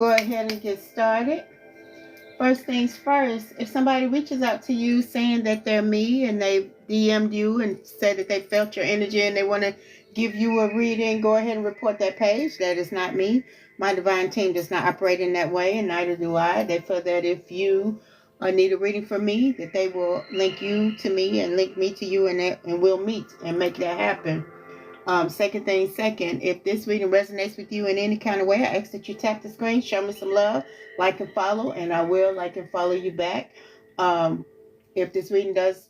Go ahead and get started. First things first, if somebody reaches out to you saying that they're me and they DM'd you and said that they felt your energy and they want to give you a reading, go ahead and report that page. That is not me. My divine team does not operate in that way, and neither do I. They feel that if you need a reading from me, that they will link you to me and link me to you, and we'll meet and make that happen. Second thing, second, if this reading resonates with you in any kind of way, I ask that you tap the screen, show me some love, like and follow, and I will like and follow you back. If this reading does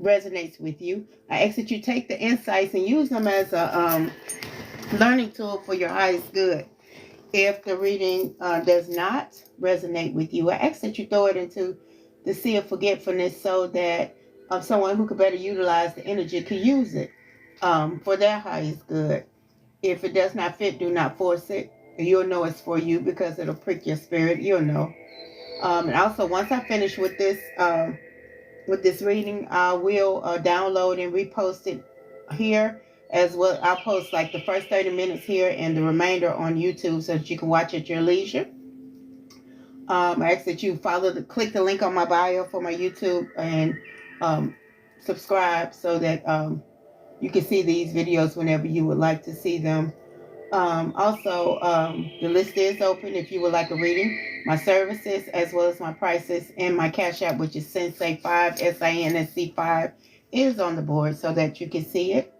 resonates with you, I ask that you take the insights and use them as a learning tool for your highest good. If the reading does not resonate with you, I ask that you throw it into the sea of forgetfulness so that someone who could better utilize the energy could use it for their highest good. If it does not fit, do not force it. You'll know it's for you because it'll prick your spirit. You'll know. And also, once I finish with this reading, I will download and repost it here as well. I'll post like the first 30 minutes here and the remainder on YouTube so that you can watch at your leisure. I ask that you click the link on my bio for my YouTube and subscribe so that you can see these videos whenever you would like to see them. Also, the list is open if you would like a reading. My services as well as my prices and my Cash App, which is Sensei5, SINSC5, is on the board so that you can see it.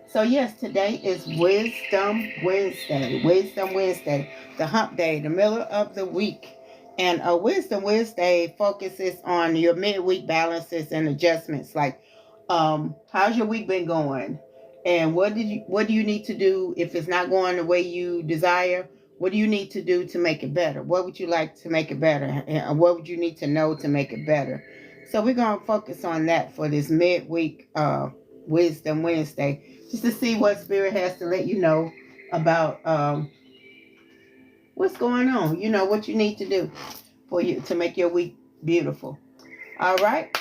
So yes, today is Wisdom Wednesday. Wisdom Wednesday, the hump day, the middle of the week. And Wisdom Wednesday focuses on your midweek balances and adjustments. Like, how's your week been going? And what do you need to do if it's not going the way you desire? What do you need to do to make it better? What would you like to make it better? And what would you need to know to make it better? So we're going to focus on that for this midweek Wisdom Wednesday, just to see what Spirit has to let you know about what's going on. You know, what you need to do for you to make your week beautiful. All right.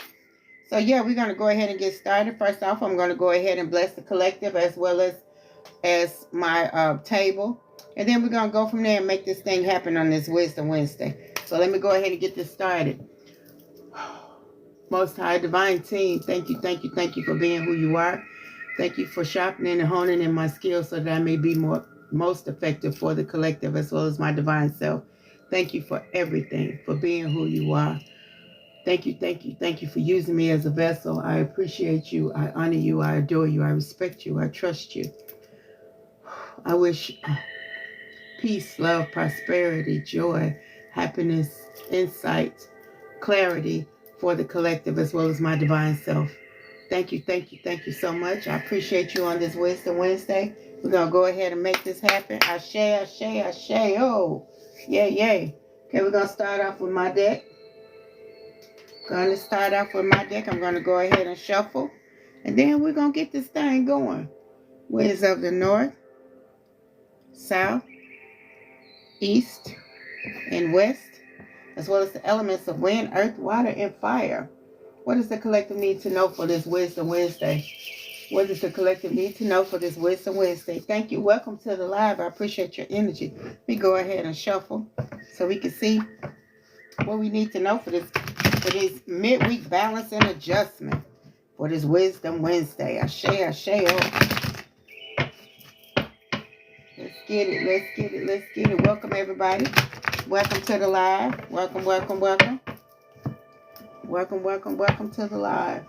So yeah, we're going to go ahead and get started. First off, I'm going to go ahead and bless the collective as well as my table. And then we're going to go from there and make this thing happen on this Wisdom Wednesday. So let me go ahead and get this started. Most High Divine Team, thank you for being who you are. Thank you for sharpening and honing in my skills so that I may be most effective for the collective as well as my divine self. Thank you for everything, for being who you are. Thank you for using me as a vessel. I appreciate you. I honor you. I adore you. I respect you. I trust you. I wish peace, love, prosperity, joy, happiness, insight, clarity for the collective as well as my divine self. Thank you so much. I appreciate you on this Wisdom Wednesday. We're going to go ahead and make this happen. Ashe, ashe, ashe. Oh, yay. Okay, we're going to start off with my deck. I'm going to go ahead and shuffle. And then we're going to get this thing going. Winds of the north, south, east, and west, as well as the elements of wind, earth, water, and fire. What does the collective need to know for this Wisdom Wednesday? What does the collective need to know for this Wisdom Wednesday? Thank you. Welcome to the live. I appreciate your energy. Let me go ahead and shuffle so we can see what we need to know for this midweek balance and adjustment for this Wisdom Wednesday. Ashe, ashe, oh. Let's get it. Welcome, everybody. Welcome to the live. Welcome to the live.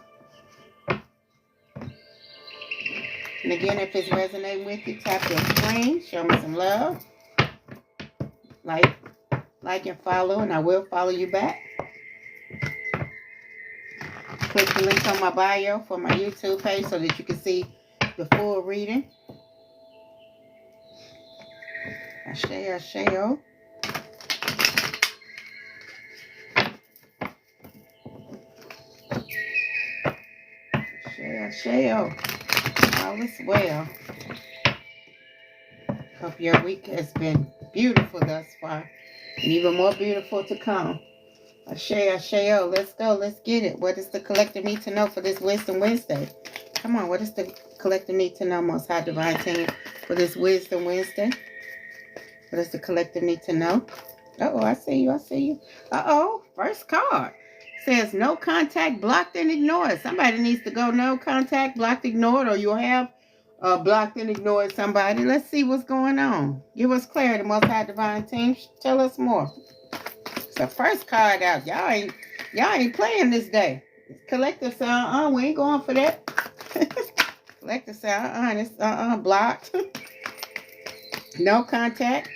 And again, if it's resonating with you, tap your screen. Show me some love. Like and follow, and I will follow you back. Click the link on my bio for my YouTube page so that you can see the full reading. Ashe, ashe, oh. Ashe, oh. All is well. Hope your week has been beautiful thus far, and even more beautiful to come. Ashe, ashe, oh. Let's go. Let's get it. What does the collective need to know for this Wisdom Wednesday? Come on. What does the collective need to know, Most High Divine Team, for this Wisdom Wednesday? What does the collector need to know? Uh-oh, I see you. I see you. Uh-oh, first card. Says no contact, blocked and ignored. Somebody needs to go no contact, blocked, ignored, or you'll have blocked and ignored somebody. Let's see what's going on. Give us clarity, Most High Divine Team. Tell us more. It's the first card out. Y'all ain't playing this day. Collector said, we ain't going for that. Collector said, it's blocked. No contact.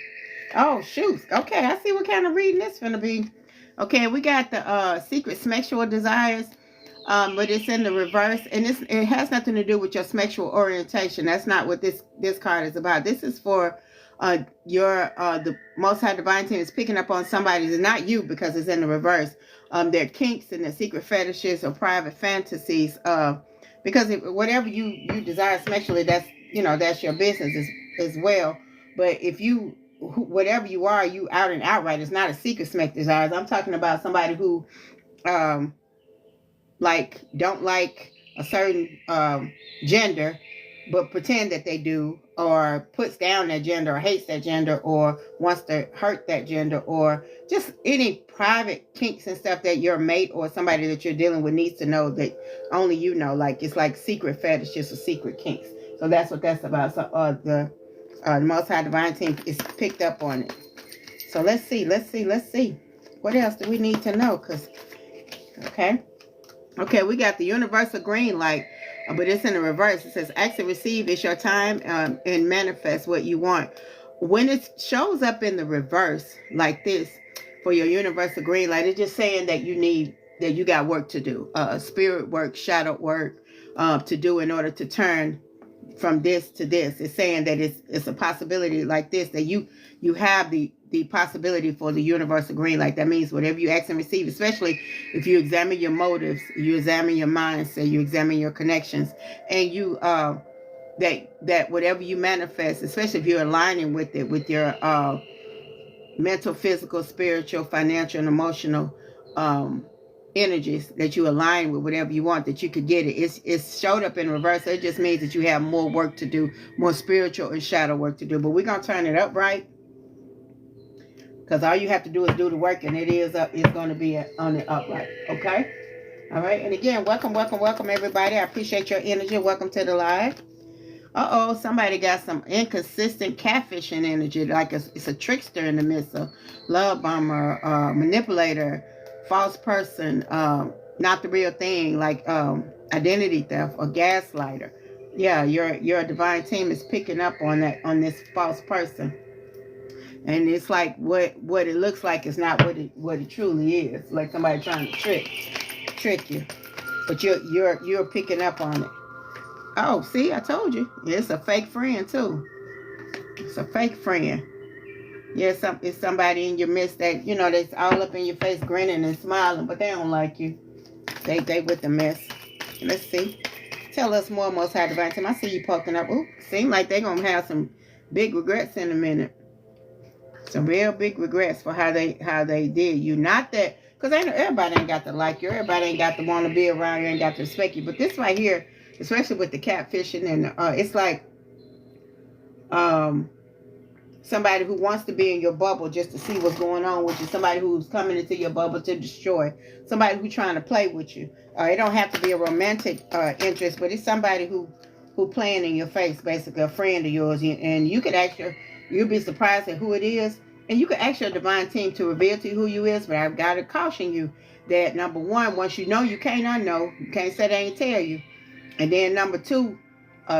Oh, shoot. Okay, I see what kind of reading this finna be. Okay, we got the secret sexual desires, but it's in the reverse, and it has nothing to do with your sexual orientation. That's not what this card is about. This is for the Most High Divine Team is picking up on somebody's, not you because it's in the reverse. Their kinks and their secret fetishes or private fantasies. Because whatever you desire sexually, that's your business as well. But if you whatever you are, you out and outright. It's not a secret sex desires. I'm talking about somebody who don't like a certain gender, but pretend that they do, or puts down that gender, or hates that gender, or wants to hurt that gender, or just any private kinks and stuff that your mate or somebody that you're dealing with needs to know that only you know. Like it's like secret fetishes or secret kinks. So that's what that's about. So the Most High Divine Team is picked up on it. So let's see. What else do we need to know? Okay, we got the universal green light, but it's in the reverse. It says, act and receive. It's your time and manifest what you want. When it shows up in the reverse like this for your universal green light, it's just saying that you got work to do, spirit work, shadow work to do in order to turn from this to this. It's saying that it's a possibility like this, that you have the possibility for the universal green light. That means whatever you ask and receive, especially if you examine your motives, you examine your mindset, you examine your connections, and you that whatever you manifest, especially if you're aligning with it, with your mental, physical, spiritual, financial, and emotional energies, that you align with whatever you want, that you could get it. It's showed up in reverse. So it just means that you have more work to do, more spiritual and shadow work to do. But we're gonna turn it up right, because all you have to do is do the work, and it's going to be on the upright. Okay? All right. And again, welcome everybody. I appreciate your energy. Welcome to the live. Somebody got some inconsistent catfishing energy, like it's a trickster in the midst of love bomber, manipulator, false person, not the real thing, like identity theft or gaslighter. Yeah, your divine team is picking up on this false person. And it's like what it looks like is not what it truly is. Like somebody trying to trick you, but you're picking up on it. Oh, see, I told you, it's a fake friend too. It's a fake friend. Yeah, it's somebody in your midst that that's all up in your face, grinning and smiling, but they don't like you. They with the mess. Let's see. Tell us more, Most High Divine Team. I see you poking up. Ooh, seem like they're gonna have some big regrets in a minute. Some real big regrets for how they did you. Not that, because everybody ain't got to like you. Everybody ain't got to want to be around you, ain't got to respect you. But this right here, especially with the catfishing, and it's like somebody who wants to be in your bubble just to see what's going on with you. Somebody who's coming into your bubble to destroy. Somebody who's trying to play with you. It don't have to be a romantic interest, but it's somebody who playing in your face, basically a friend of yours. And you could actually... You'll be surprised at who it is. And you can ask your divine team to reveal to you who you is. But I've got to caution you that, number one, once you know, you can't unknow. You can't say they ain't tell you. And then number two,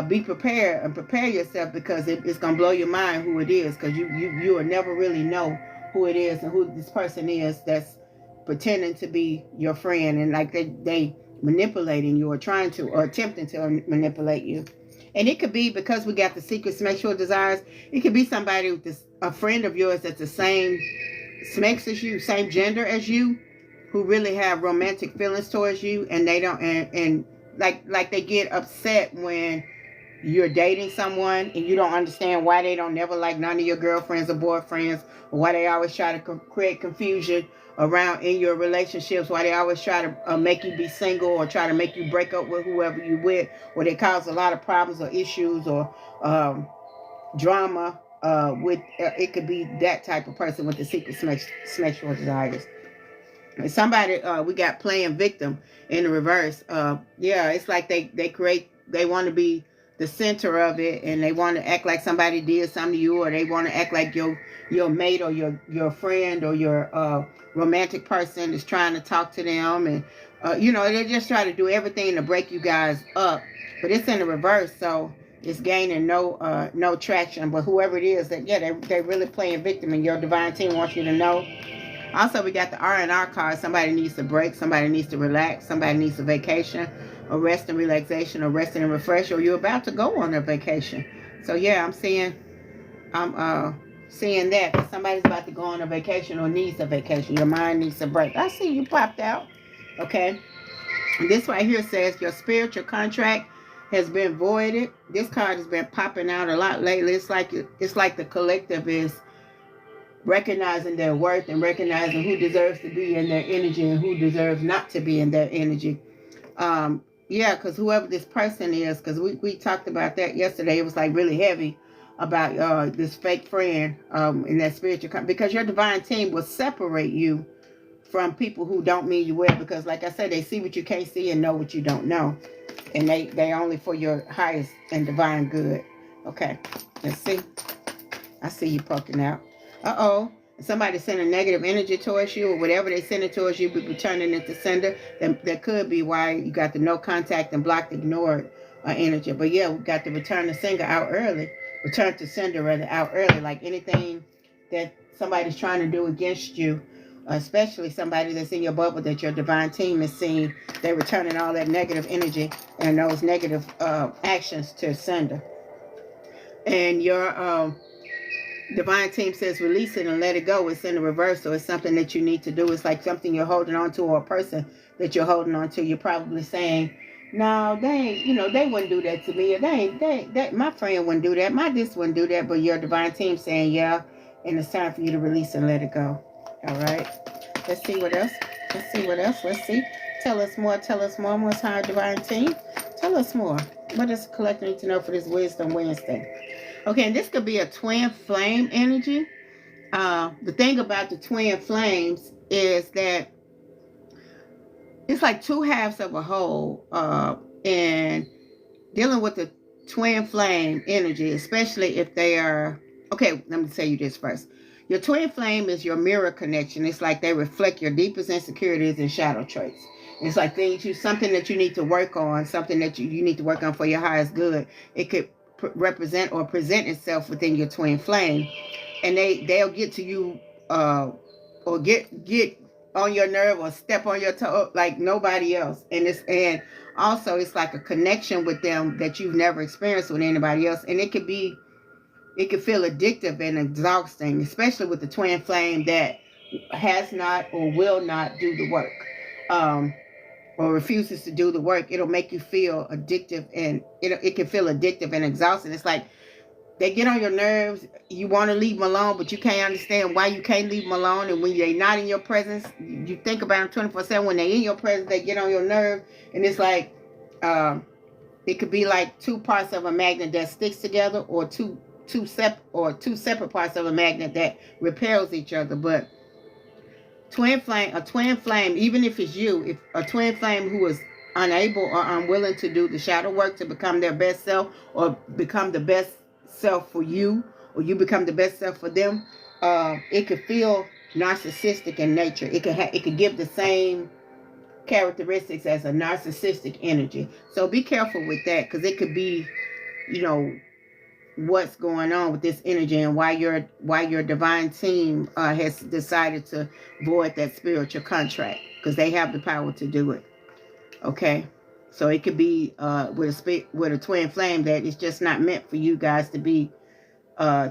be prepared and prepare yourself, because it's going to blow your mind who it is. Because you will never really know who it is and who this person is that's pretending to be your friend. And like they manipulating you, or trying to, or attempting to manipulate you. And it could be, because we got the secret sexual desires, it could be somebody a friend of yours that's the same sex as you, same gender as you, who really have romantic feelings towards you, and they don't, and like they get upset when you're dating someone and you don't understand why they don't never like none of your girlfriends or boyfriends, or why they always try to create confusion around in your relationships, why they always try to make you be single, or try to make you break up with whoever you with, or they cause a lot of problems or issues or drama it could be that type of person with the secret sexual desires. And somebody, we got playing victim in the reverse. Yeah, it's like they want to be the center of it, and they want to act like somebody did something to you, or they want to act like your mate or your friend or your romantic person is trying to talk to them, and they just try to do everything to break you guys up. But it's in the reverse, so it's gaining no traction. But whoever it is, they're really playing victim, and your divine team wants you to know. Also, we got the R&R card. Somebody needs a break. Somebody needs to relax. Somebody needs a vacation, a rest and relaxation, or rest and refresh, or you're about to go on a vacation. So yeah, I'm seeing that somebody's about to go on a vacation or needs a vacation. Your mind needs a break. I see you popped out. Okay. And this right here says your spiritual contract has been voided. This card has been popping out a lot lately. It's like the collective is recognizing their worth and recognizing who deserves to be in their energy and who deserves not to be in their energy. Yeah, because whoever this person is, because we talked about that yesterday, it was like really heavy about this fake friend in that spiritual, because your divine team will separate you from people who don't mean you well, because like I said, they see what you can't see and know what you don't know, and they only for your highest and divine good. Okay, let's see. I see you poking out. Somebody sending negative energy towards you, or whatever they send it towards you, but returning it to sender. That could be why you got the no contact and blocked, ignored energy. But yeah, we got the return to sender out early. Return to sender rather out early. Like anything that somebody's trying to do against you, especially somebody that's in your bubble that your divine team is seeing, they're returning all that negative energy and those negative actions to sender. And your divine team says release it and let it go. It's in the reverse, so it's something that you need to do. It's like something you're holding on to, or a person that you're holding on to. You're probably saying, no, they ain't, they wouldn't do that to me. Or my friend wouldn't do that. My this wouldn't do that. But your divine team saying, yeah, and it's time for you to release and let it go. All right. Let's see what else. Let's see. Tell us more. Most high divine team. Tell us more. What does the collector need to know for this Wisdom Wednesday? Okay, and this could be a twin flame energy. The thing about the twin flames is that it's like two halves of a whole. And dealing with the twin flame energy, especially if they are... Okay, let me tell you this first. Your twin flame is your mirror connection. It's like they reflect your deepest insecurities and shadow traits. It's like something that you need to work on, something that you need to work on for your highest good. It could represent or present itself within your twin flame, and they'll get to you or get on your nerve or step on your toe like nobody else. And also it's like a connection with them that you've never experienced with anybody else, and it could feel addictive and exhausting, especially with the twin flame that has not or will not do the work, or refuses to do the work. It'll make you feel addictive, and it can feel addictive and exhausting. It's like they get on your nerves. You want to leave them alone, but you can't understand why you can't leave them alone. And when they're not in your presence, you think about them 24/7. When they're in your presence, they get on your nerve, and it's like it could be like two parts of a magnet that sticks together, or two separate parts of a magnet that repels each other. But a twin flame, even if it's you, if a twin flame who is unable or unwilling to do the shadow work to become their best self, or become the best self for you, or you become the best self for them, it could feel narcissistic in nature. It could give the same characteristics as a narcissistic energy. So be careful with that, because it could be, what's going on with this energy, and why your divine team has decided to void that spiritual contract, because they have the power to do it. Okay, so it could be with a twin flame that it's just not meant for you guys to be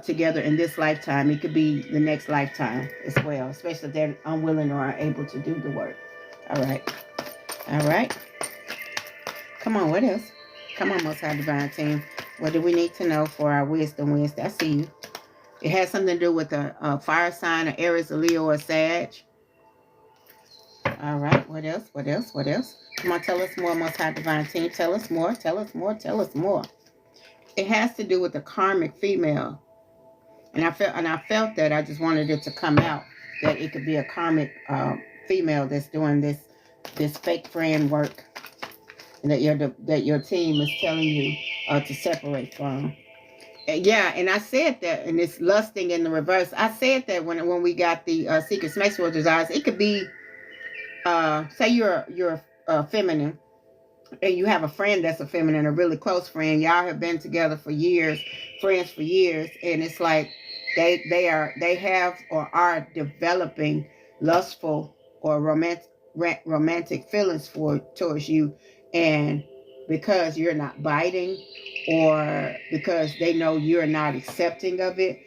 together in this lifetime. It could be the next lifetime as well, especially if they're unwilling or unable to do the work. All right. Come on, what else? Come on, Most High Divine Team. What do we need to know for our Wisdom Wednesday? I see you. It has something to do with a fire sign, an Aries, a Leo, or a Sag. All right. What else? Come on, tell us more, Most High Divine Team. Tell us more. It has to do with the karmic female. And I felt that. I just wanted it to come out that it could be a karmic female that's doing this fake friend work, and that your team is telling you to separate from. Yeah, and I said that, and it's lusting in the reverse. I said that when we got the secret snakes with desires, it could be say you're feminine, and you have a friend that's a feminine, a really close friend. Y'all have been together for years, friends for years, and it's like they have or are developing lustful or romantic feelings towards you, and because you're not biting, or because they know you're not accepting of it,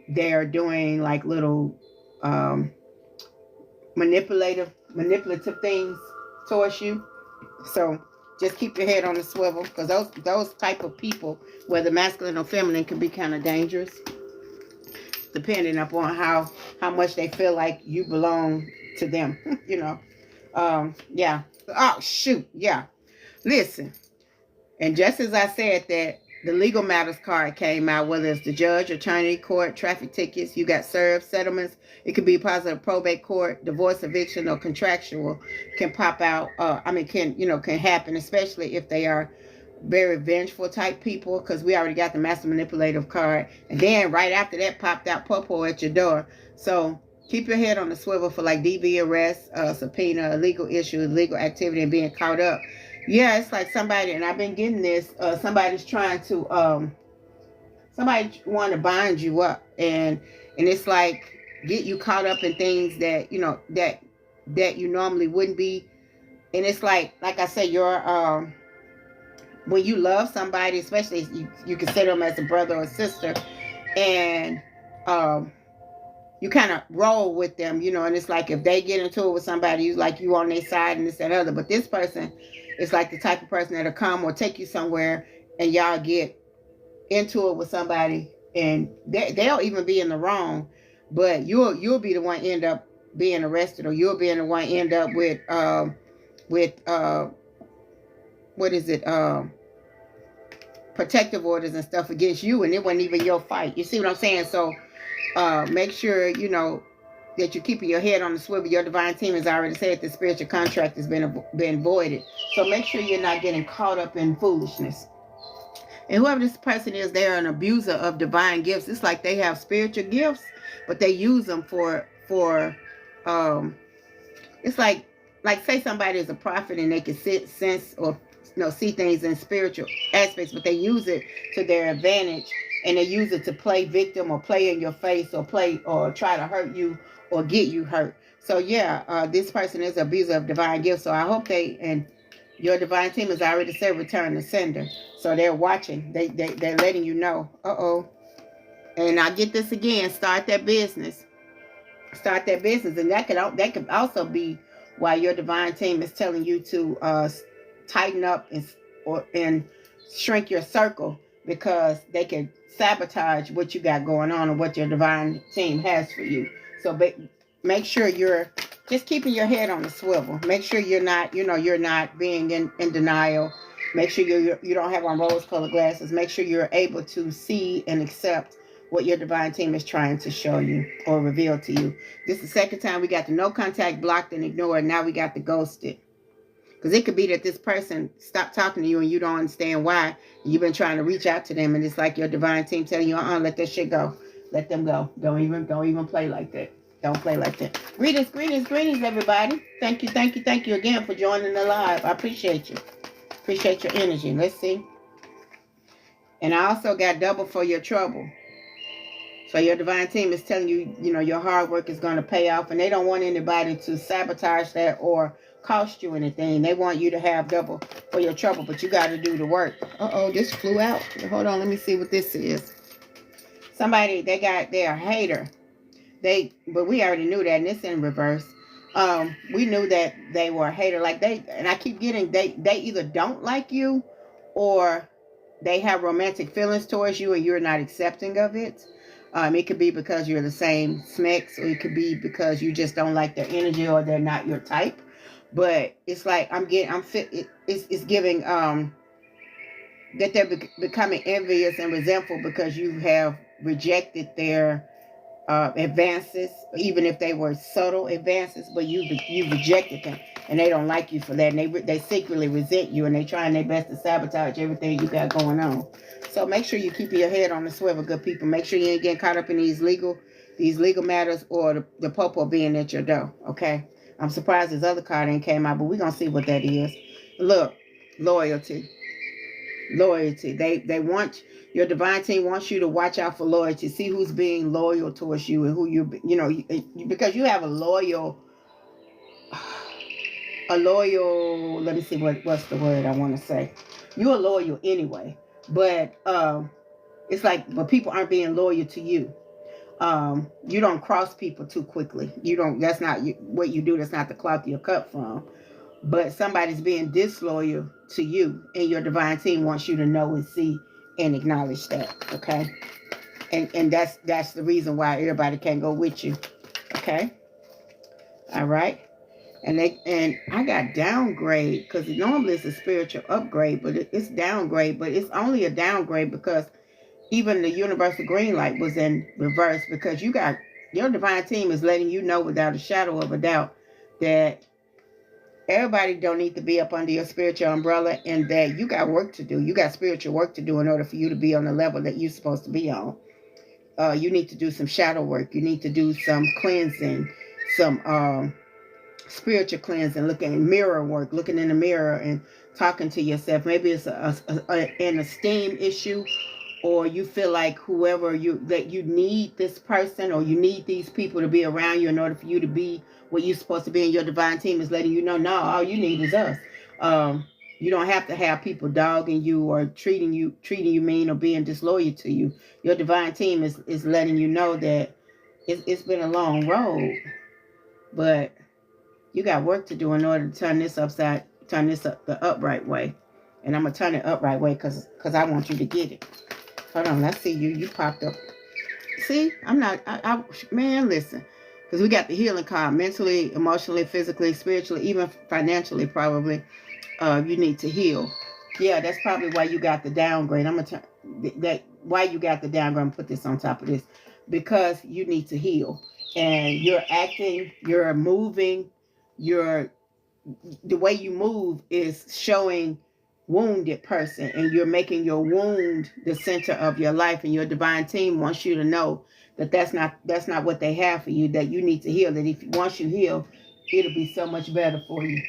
they're doing like little manipulative things towards you. So just keep your head on the swivel, because those type of people, whether masculine or feminine, can be kind of dangerous, depending upon how much they feel like you belong to them. Yeah. Oh shoot, yeah. Listen, and just as I said that, the legal matters card came out, whether it's the judge, attorney, court, traffic tickets, you got served, settlements. It could be positive probate court, divorce, eviction, or contractual can pop out. Can happen, especially if they are very vengeful type people, because we already got the master manipulative card. And then right after that popped out popo at your door. So keep your head on the swivel for like DV arrest, subpoena, illegal issue, illegal activity, and being caught up. Yeah, it's like somebody, and I've been getting this, somebody's trying to, somebody want to bind you up, and it's like get you caught up in things that, that you normally wouldn't be. And it's like I say, when you love somebody, especially you consider them as a brother or sister, and, you kind of roll with them, and it's like if they get into it with somebody, you on their side and this and other. But this person is like the type of person that'll come or take you somewhere, and y'all get into it with somebody, and they'll even be in the wrong, but you'll be the one end up being arrested, or you'll be the one end up with what is it, protective orders and stuff against you, and it wasn't even your fight. You see what I'm saying? So make sure that you're keeping your head on the swivel. Your divine team has already said the spiritual contract has been voided. So make sure you're not getting caught up in foolishness. And whoever this person is, they're an abuser of divine gifts. It's like they have spiritual gifts, but they use them for it's like say somebody is a prophet and they can sense or see things in spiritual aspects, but they use it to their advantage, and they use it to play victim or play in your face or try to hurt you or get you hurt. So yeah, this person is an abuser of divine gifts. So I hope and your divine team has already said return to sender. So they're watching. They're letting you know. And I get this again. Start that business. And that could also be why your divine team is telling you to tighten up and shrink your circle, because they can sabotage what you got going on and what your divine team has for you. So make sure you're just keeping your head on the swivel. Make sure you're not being in denial. Make sure you don't have on rose-colored glasses. Make sure you're able to see and accept what your divine team is trying to show you or reveal to you. This is the second time we got the no contact, blocked, and ignored. Now we got the ghosted. Because it could be that this person stopped talking to you and you don't understand why. You've been trying to reach out to them, and it's like your divine team telling you, let that shit go. Let them go. Don't even play like that. Don't play like that. Greetings, everybody. Thank you again for joining the live. I appreciate you. Appreciate your energy. Let's see. And I also got double for your trouble. So your divine team is telling you, your hard work is going to pay off, and they don't want anybody to sabotage that or cost you anything. They want you to have double for your trouble, but you got to do the work. This flew out. Hold on, let me see what this is. Somebody, they're a hater. But we already knew that, and it's in reverse. We knew that they were a hater. And I keep getting, they either don't like you, or they have romantic feelings towards you and you're not accepting of it. It could be because you're the same sex, or it could be because you just don't like their energy, or they're not your type. But it's like it's giving that they're becoming envious and resentful because you have rejected their advances, even if they were subtle advances, but you rejected them, and they don't like you for that, and they secretly resent you, and they trying their best to sabotage everything you got going on. So make sure you keep your head on the swivel, good people. Make sure you ain't getting caught up in these legal matters, or the popo being at your door. Okay, I'm surprised this other card ain't came out, but we're gonna see what that is. Look, loyalty. They want, your divine team wants you to watch out for loyalty. See who's being loyal towards you, and who because you have a loyal, let me see what's the word I want to say. You're loyal anyway, but it's like, but people aren't being loyal to you. You don't cross people too quickly. That's not what you do. That's not the cloth you're cut from. But somebody's being disloyal to you, and your divine team wants you to know and see and acknowledge that. Okay, and that's the reason why everybody can't go with you. Okay, all right. And I got downgrade, because normally it's a spiritual upgrade, but it's downgrade. But it's only a downgrade because even the universal green light was in reverse, because your divine team is letting you know without a shadow of a doubt that everybody don't need to be up under your spiritual umbrella, and that you got work to do. You got spiritual work to do in order for you to be on the level that you're supposed to be on. You need to do some shadow work. You need to do some cleansing, some spiritual cleansing, looking mirror work, looking in the mirror and talking to yourself. Maybe it's an esteem issue, or you feel like that you need this person, or you need these people to be around you in order for you to be what you're supposed to be, and your divine team is letting you know, no, all you need is us. You don't have to have people dogging you or treating you mean or being disloyal to you. Your divine team is letting you know that it's been a long road, but you got work to do in order to turn this up the upright way. And I'm gonna turn it upright way because I want you to get it. Hold on, let's see you popped up. See, I'm not, man, listen. Because we got the healing card, mentally, emotionally, physically, spiritually, even financially, probably. You need to heal. Yeah, that's probably why you got the downgrade. I'm gonna why you got the downgrade. I'm gonna put this on top of this, because you need to heal, and you're acting, you're moving, the way you move is showing wounded person, and you're making your wound the center of your life, and your divine team wants you to know that that's not what they have for you, that you need to heal, that once you heal, it'll be so much better for you,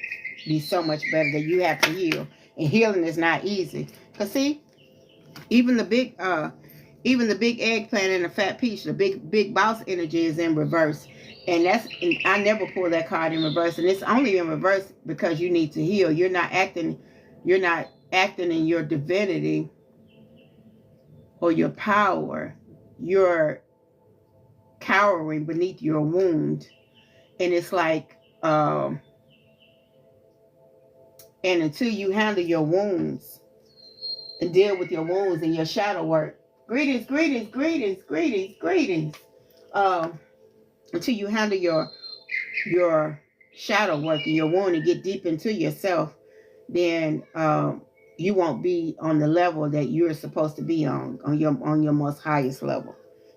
be so much better, that you have to heal. And healing is not easy, because see, even the big eggplant and the fat peach, the big boss energy is in reverse, and I never pull that card in reverse, and it's only in reverse because you need to heal. You're not acting in your divinity or your power. You're cowering beneath your wound, and it's like and until you handle your wounds and deal with your wounds and your shadow work, greetings, until you handle your shadow work and your wound and get deep into yourself, then you won't be on the level that you're supposed to be on your most highest level.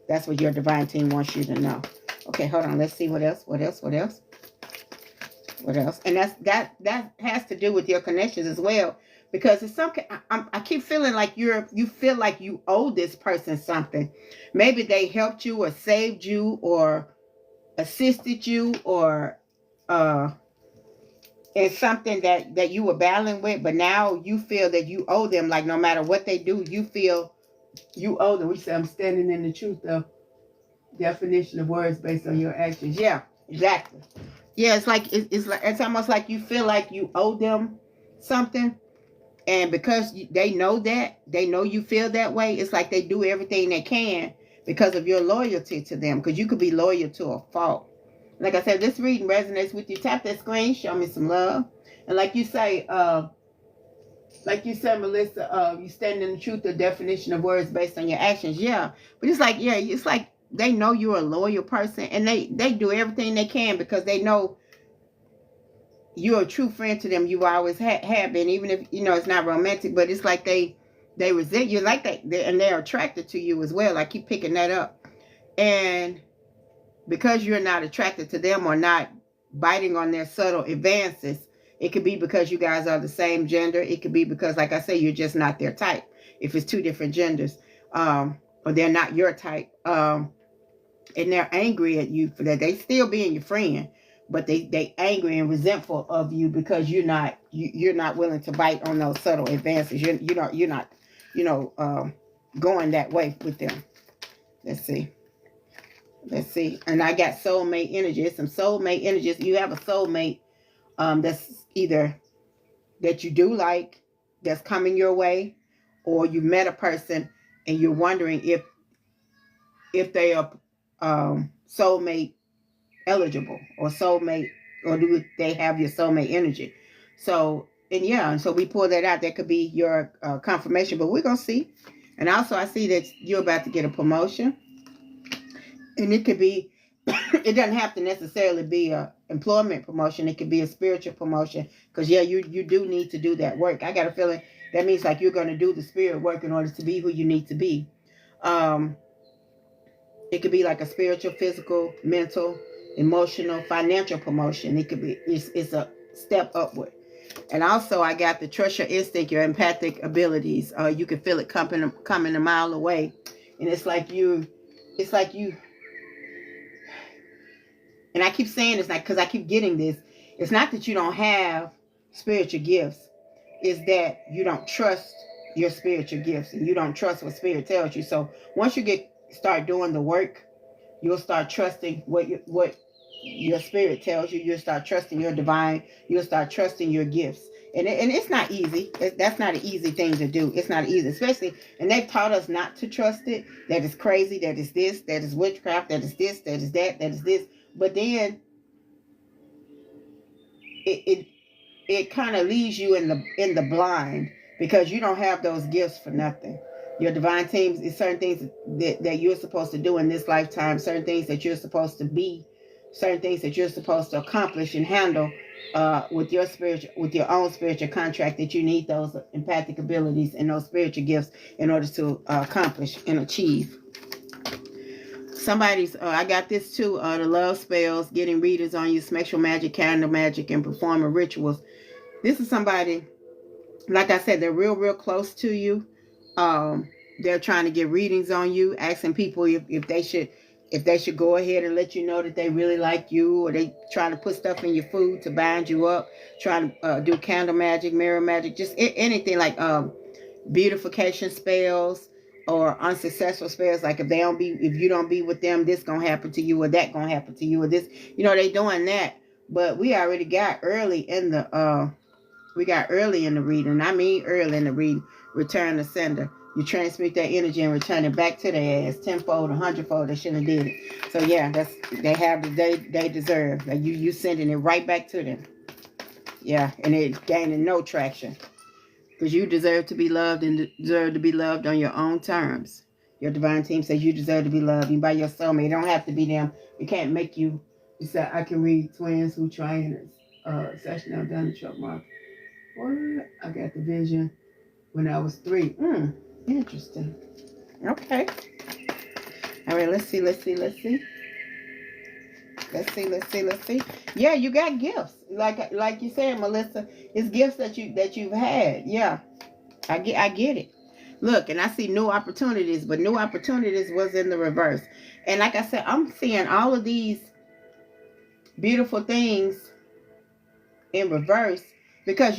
That's what your divine team wants you to know. Okay, hold on. Let's see what else. And that has to do with your connections as well, because it's something. I keep feeling like you feel like you owe this person something. Maybe they helped you or saved you or assisted you or in something that you were battling with, but now you feel that you owe them. Like no matter what they do, you feel you owe them. We say, I'm standing in the truth of definition of words based on your actions. Yeah, exactly. Yeah, it's almost like you feel like you owe them something, and because they know you feel that way, it's like they do everything they can because of your loyalty to them, because you could be loyal to a fault. Like I said, this reading resonates with you. Tap that screen, show me some love. And like you say, Melissa, you stand in the truth, the definition of words based on your actions. Yeah. But it's like they know you're a loyal person, and they do everything they can because they know you're a true friend to them. You always have been, even if, it's not romantic, but it's like they they resent you like that, and they're attracted to you as well. I keep picking that up. And because you're not attracted to them or not biting on their subtle advances, it could be because you guys are the same gender. It could be because, like I say, you're just not their type. If it's two different genders, or they're not your type, and they're angry at you for that. They still being your friend, but they angry and resentful of you because you're not willing to bite on those subtle advances. You're not going that way with them. Let's see. And I got soulmate energy. Some soulmate energies. You have a soulmate that's either that you do like, that's coming your way, or you met a person and you're wondering if they are soulmate eligible or soulmate, or do they have your soulmate energy. So we pull that out. That could be your confirmation, but we're gonna see. And also I see that you're about to get a promotion, and it could be it doesn't have to necessarily be a employment promotion. It could be a spiritual promotion, because you do need to do that work. I got a feeling that means like you're going to do the spirit work in order to be who you need to be. It could be like a spiritual, physical, mental, emotional, financial promotion. It could be it's a step upward. And also I got the trust your instinct, your empathic abilities. You can feel it coming a mile away, and it's like you. And I keep saying it's not because I keep getting this. It's not that you don't have spiritual gifts. It's that you don't trust your spiritual gifts, and you don't trust what spirit tells you. So once you start doing the work, you'll start trusting what your spirit tells you. You'll start trusting your divine. You'll start trusting your gifts. And it's not easy. That's not an easy thing to do. It's not easy, especially, and they've taught us not to trust it. That is crazy. That is this. That is witchcraft. That is this. That is that. That is this. But then it kind of leaves you in the blind, because you don't have those gifts for nothing. Your divine teams is certain things that you're supposed to do in this lifetime, certain things that you're supposed to be, certain things that you're supposed to accomplish and handle with your own spiritual contract, that you need those empathic abilities and those spiritual gifts in order to accomplish and achieve. Somebody's, I got this too, the love spells, getting readers on you, sexual magic, candle magic, and performing rituals. This is somebody, like I said, they're real close to you. They're trying to get readings on you, asking people if they should go ahead and let you know that they really like you, or they trying to put stuff in your food to bind you up, trying to do candle magic, mirror magic, just anything like beautification spells, or unsuccessful spells, like if you don't be with them, this gonna happen to you, or that gonna happen to you, or this, they doing that. But we already got early in the reading. I mean early in the reading. Return to sender. You transmute that energy and return it back to their ass, tenfold, 100-fold. They shouldn't have did it. So yeah, they have the day they deserve. Like you sending it right back to them. Yeah, and it gaining no traction. Because you deserve to be loved, and deserve to be loved on your own terms. Your divine team says you deserve to be loved. You by your soulmate. It don't have to be them. It can't make you. You said I can read twins who trying session now done the choke mark. What? I got the vision when I was 3. Interesting. Okay. All right. Let's see. Yeah, you got gifts. Like you said, Melissa, it's gifts that you've had. Yeah, I get it. Look, and I see new opportunities, but new opportunities was in the reverse. And like I said, I'm seeing all of these beautiful things in reverse because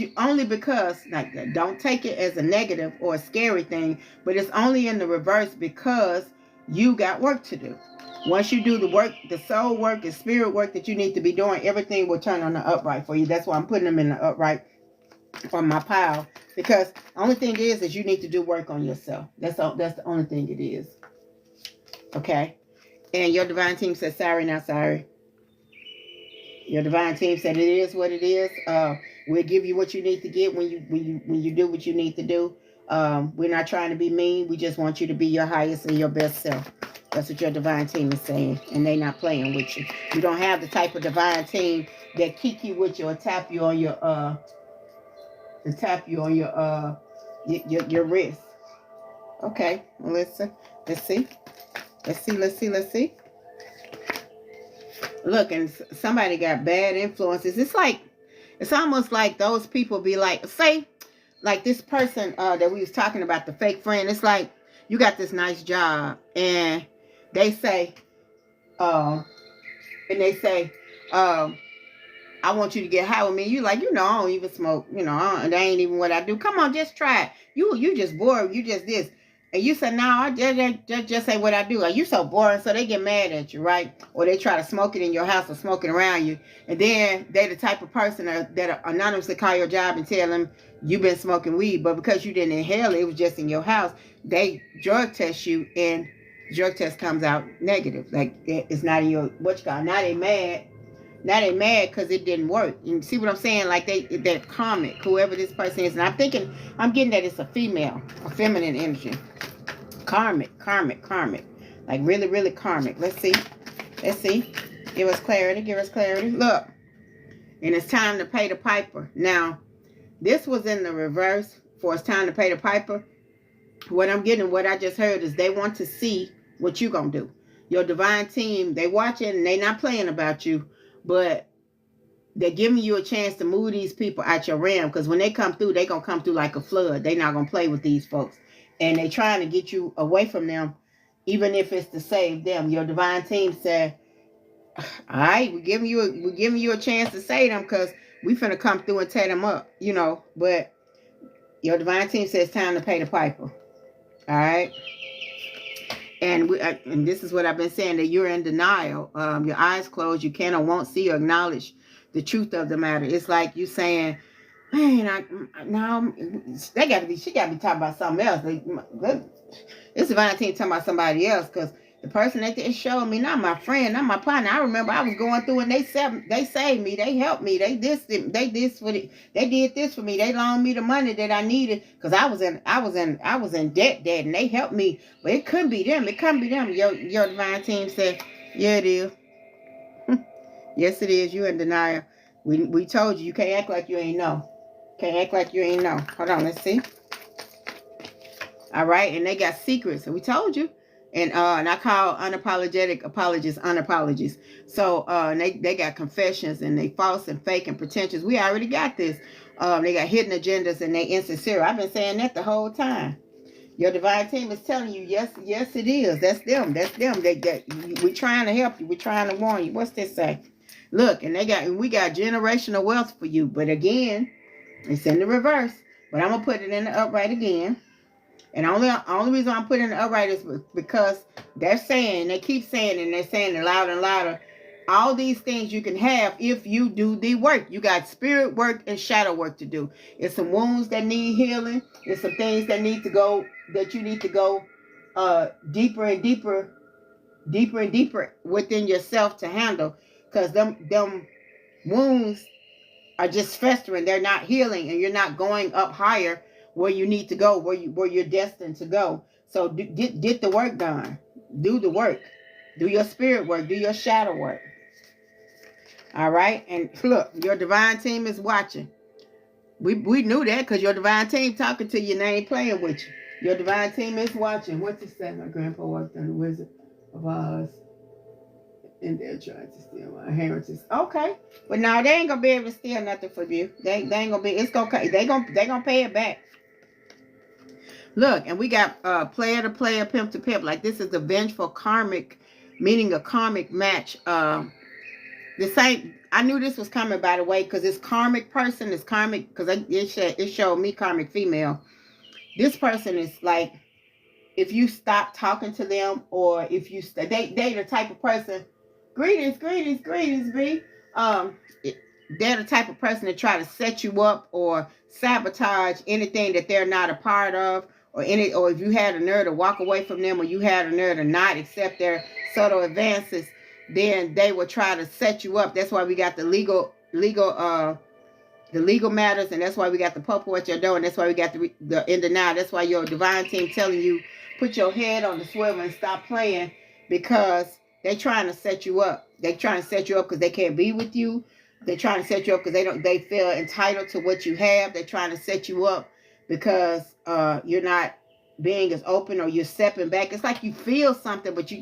don't take it as a negative or a scary thing, but it's only in the reverse because you got work to do. Once you do the work, the soul work, the spirit work that you need to be doing, everything will turn on the upright for you. That's why I'm putting them in the upright on my pile. Because the only thing is you need to do work on yourself. That's the only thing it is. Okay? And your divine team says, sorry, not sorry. Your divine team said it is what it is. We'll give you what you need to get when you do what you need to do. We're not trying to be mean. We just want you to be your highest and your best self. That's what your divine team is saying, and they not playing with you. You don't have the type of divine team that kick you with you or tap you on your wrist. Okay, Melissa. Let's see. Let's see. Let's see. Let's see. Look, and somebody got bad influences. It's almost like those people be like, say, like this person that we was talking about, the fake friend. It's like you got this nice job, and they say, uh, and they say, I want you to get high with me. You like, I don't even smoke. That ain't even what I do. Come on, just try it. You just bored. You just this. And you say, no, I just say what I do. Like, you so boring, so they get mad at you, right? Or they try to smoke it in your house or smoke it around you. And then they the type of person that anonymously call your job and tell them you've been smoking weed. But because you didn't inhale it, it was just in your house. They drug test you, and drug test comes out negative. Like, it's not in your, now they mad. Now they mad because it didn't work. You see what I'm saying? Like they're karmic, whoever this person is. And I'm getting that it's a female, a feminine energy. Karmic. Like really, really karmic. Let's see. Give us clarity. Look. And it's time to pay the piper. Now, this was in the reverse for it's time to pay the piper. What I just heard is they want to see what you gonna do. Your divine team, they watching and they not playing about you. But they're giving you a chance to move these people out your realm. Because when they come through, they're going to come through like a flood. They're not going to play with these folks. And they're trying to get you away from them, even if it's to save them. Your divine team said, all right, we're giving you a chance to save them because we finna come through and tear them up, But your divine team says it's time to pay the piper. All right? And this is what I've been saying, that you're in denial. Your eyes closed. You can or won't see or acknowledge the truth of the matter. It's like you saying, man, she got to be talking about something else. This divine team talking about somebody else because the person that they showed me, not my friend, not my partner. I remember I was going through and they saved me. They helped me. They did this for me. They loaned me the money that I needed because I was in debt, and they helped me. But it couldn't be them. Your divine team said, yeah, it is. Yes, it is. You in denial. We told you can't act like you ain't know. Hold on, let's see. All right, and they got secrets. So we told you. And I call unapologetic apologists unapologies. So they got confessions, and they false and fake and pretentious. We already got this. They got hidden agendas, and they insincere. I've been saying that the whole time. Your divine team is telling you, yes, it is. That's them. We trying to help you. We trying to warn you. What's this say? Look, and we got generational wealth for you. But again, it's in the reverse. But I'm gonna put it in the upright again. And only reason I'm putting it upright is because they keep saying, and they're saying it louder and louder. All these things you can have if you do the work. You got spirit work and shadow work to do. It's some wounds that need healing. It's some things that you need to go deeper and deeper within yourself to handle. Because them wounds are just festering. They're not healing, and you're not going up higher where you need to go, where you're destined to go. So get the work done. Do the work. Do your spirit work. Do your shadow work. All right? And look, your divine team is watching. We knew that because your divine team talking to you and they ain't playing with you. Your divine team is watching. What's it say? My grandpa worked on the Wizard of Oz. And they're trying to steal my inheritance. Okay. But now they ain't going to be able to steal nothing from you. They ain't going to be. It's going to. They going to pay it back. Look, and we got player to player, pimp to pimp. Like this is the vengeful karmic, meaning a karmic match. The same. I knew this was coming, by the way, because this karmic person is karmic, because it showed me karmic female. This person is like, if you stop talking to them, or if you they the type of person. Greetings, B. They're the type of person that try to set you up or sabotage anything that they're not a part of. Or if you had a nerve to walk away from them, or you had a nerve to not accept their subtle advances, then they will try to set you up. That's why we got the legal matters, and that's why we got the popo at your door, and that's why we got the in denial. That's why your divine team telling you put your head on the swivel and stop playing, because they're trying to set you up. They're trying to set you up because they can't be with you. They're trying to set you up because they feel entitled to what you have. They're trying to set you up because you're not being is open, or you're stepping back. It's like you feel something, but you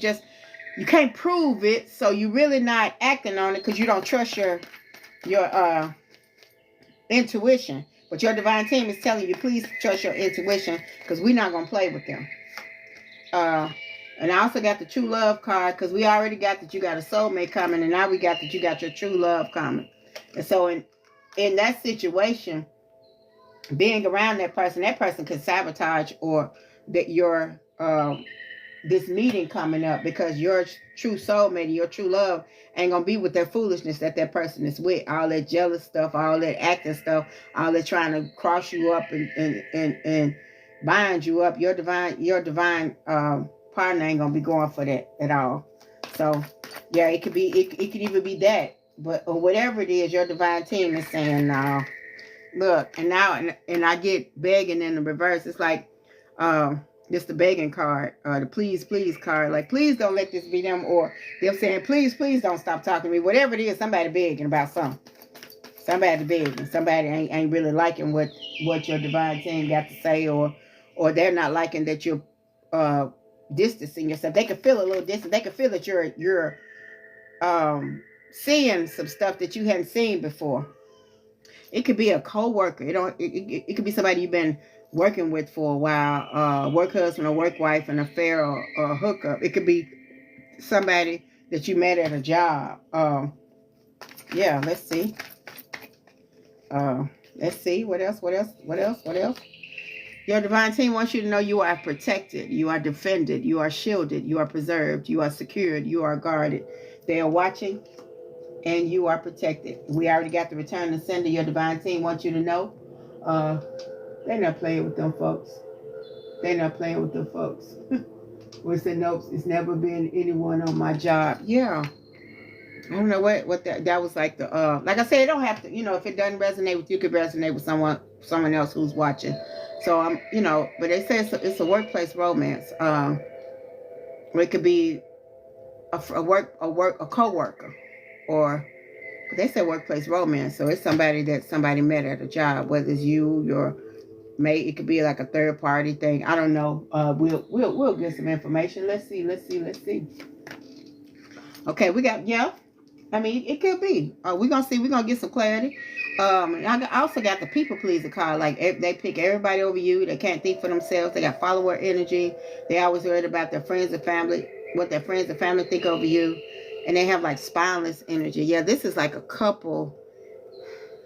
can't prove it, so you're really not acting on it because you don't trust your intuition. But your divine team is telling you, please trust your intuition, because we're not going to play with them. And I also got the true love card, because we already got that you got a soulmate coming, and now we got that you got your true love coming. And so in that situation, being around that person could sabotage or that your this meeting coming up, because your true soulmate, your true love ain't gonna be with that foolishness that person is with, all that jealous stuff, all that acting stuff, all that trying to cross you up and bind you up. Your divine partner ain't gonna be going for that at all. So yeah, it could even be that, but or whatever it is, your divine team is saying, no, look, and now and I get begging in the reverse. It's like just the begging card, the please card, like, please don't let this be them, or them saying, please don't stop talking to me. Whatever it is, somebody begging about something. Somebody begging. Somebody ain't really liking what your divine team got to say, or they're not liking that you're distancing yourself. They can feel a little distance. They can feel that you're seeing some stuff that you hadn't seen before. It could be a co-worker. It could be somebody you've been working with for a while, work husband or work wife, an affair or a hookup. It could be somebody that you met at a job. Yeah, let's see. Let's see. What else? Your divine team wants you to know you are protected, you are defended, you are shielded, you are preserved, you are secured, you are guarded. They are watching, and you are protected. We already got the return to sender. Your divine team wants you to know they're not playing with them folks. They're not playing with them folks. We said, nope, it's never been anyone on my job. Yeah. I don't know what that was like. Like I said, it don't have to, if it doesn't resonate with you, it could resonate with someone else who's watching. So but they say it's a workplace romance. It could be a co-worker, or they say workplace romance. So it's somebody that somebody met at a job, whether it's you, your mate. It could be like a third party thing. I don't know. We'll get some information. Let's see. Okay, we got I mean, it could be. We're going to see. We're going to get some clarity. I also got the people pleaser card. Like, they pick everybody over you. They can't think for themselves. They got follower energy. They always worried about their friends and family, what their friends and family think over you. And they have, like, spineless energy. Yeah, this is like a couple.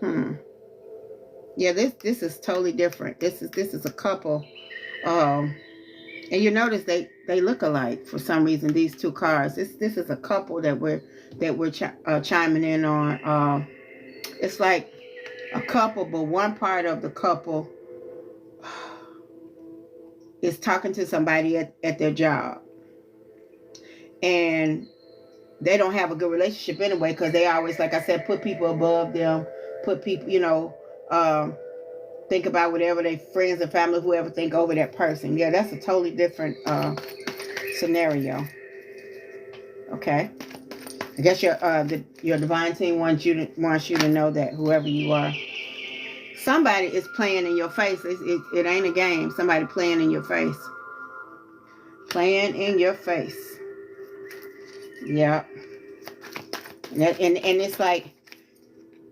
Yeah, this is totally different. This is a couple. And you notice they look alike for some reason, these two cards. This is a couple that we're chiming in on. It's like a couple, but one part of the couple is talking to somebody at their job, and they don't have a good relationship anyway, because they always, like I said, put people above them, put people, think about whatever their friends and family, whoever, think over that person. Yeah, that's a totally different scenario. Okay. I guess your divine team wants you to know that whoever you are, somebody is playing in your face. It ain't a game. Somebody playing in your face. Playing in your face. Yeah. And it's like,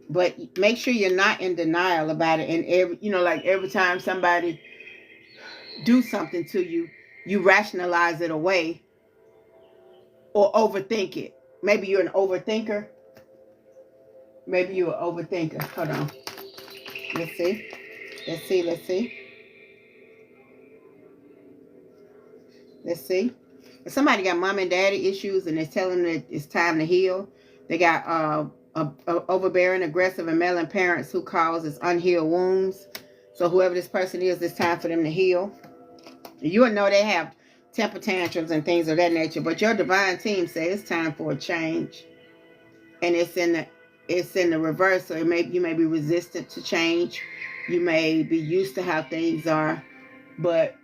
but make sure you're not in denial about it. And every time somebody do something to you, you rationalize it away or overthink it. Maybe you're an overthinker. Hold on. Let's see. If somebody got mom and daddy issues and they're telling them that it's time to heal, they got overbearing, aggressive, and meddling parents who causes unhealed wounds. So whoever this person is, it's time for them to heal. You will know they have temper tantrums and things of that nature, but your divine team says it's time for a change, and it's in the reverse. So you may be resistant to change. You may be used to how things are, but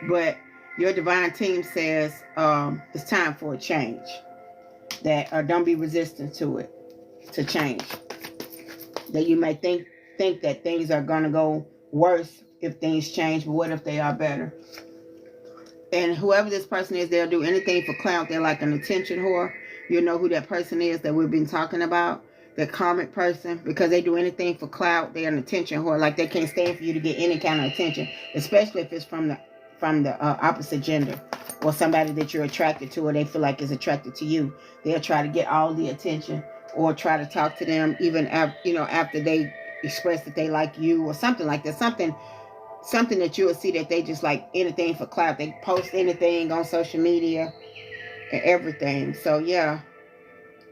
but your divine team says it's time for a change. That don't be resistant to change. That you may think that things are gonna go worse if things change, but what if they are better? And whoever this person is, they'll do anything for clout. They're like an attention whore. You know who that person is that we've been talking about, the karmic person, because they do anything for clout. They're an attention whore. Like they can't stand for you to get any kind of attention, especially if it's from the opposite gender or somebody that you're attracted to or they feel like is attracted to you. They'll try to get all the attention or try to talk to them even after they express that they like you or something like that. Something that you will see that they just like anything for clout. They post anything on social media and everything. So yeah,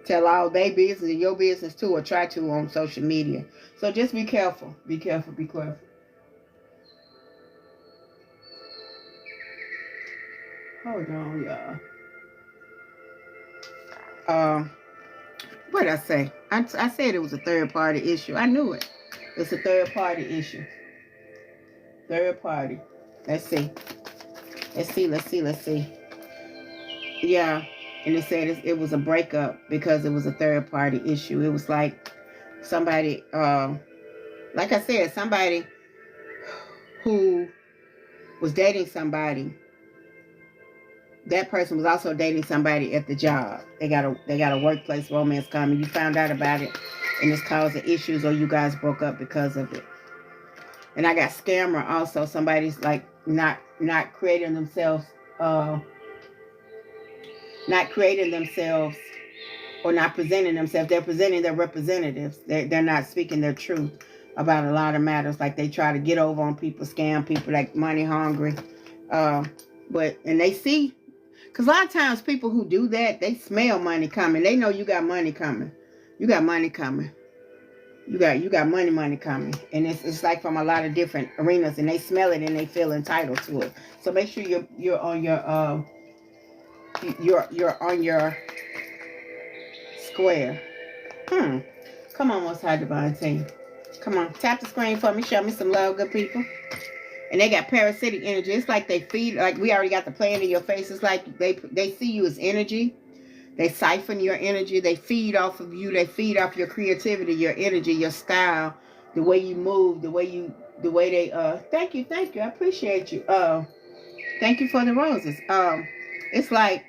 tell all their business and your business too, or try to on social media. So just be careful. Be careful. Be careful. Hold on, y'all. What did I say? I said it was a third party issue. I knew it. It's a third party issue. Third party. Let's see. Yeah. And it said it was a breakup because it was a third party issue. It was like somebody, like I said, somebody who was dating somebody. That person was also dating somebody at the job. They got a workplace romance coming. You found out about it and it's causing issues, or you guys broke up because of it. And I got scammer also. Somebody's like not creating themselves or not presenting themselves. They're presenting their representatives. They're not speaking their truth about a lot of matters. Like they try to get over on people, scam people, like money hungry. And they see, because a lot of times people who do that, they smell money coming. They know you got money coming. You got money coming. You got money coming. And it's like from a lot of different arenas, and they smell it and they feel entitled to it. So make sure you're on your square. Come on, Most High Divine Team. Come on, tap the screen for me. Show me some love, good people. And they got parasitic energy. It's like they feed, like we already got the plan in your face. It's like they see you as energy. They siphon your energy. They feed off of you. They feed off your creativity, your energy, your style, the way you move, the way they thank you. I appreciate you. Thank you for the roses. It's like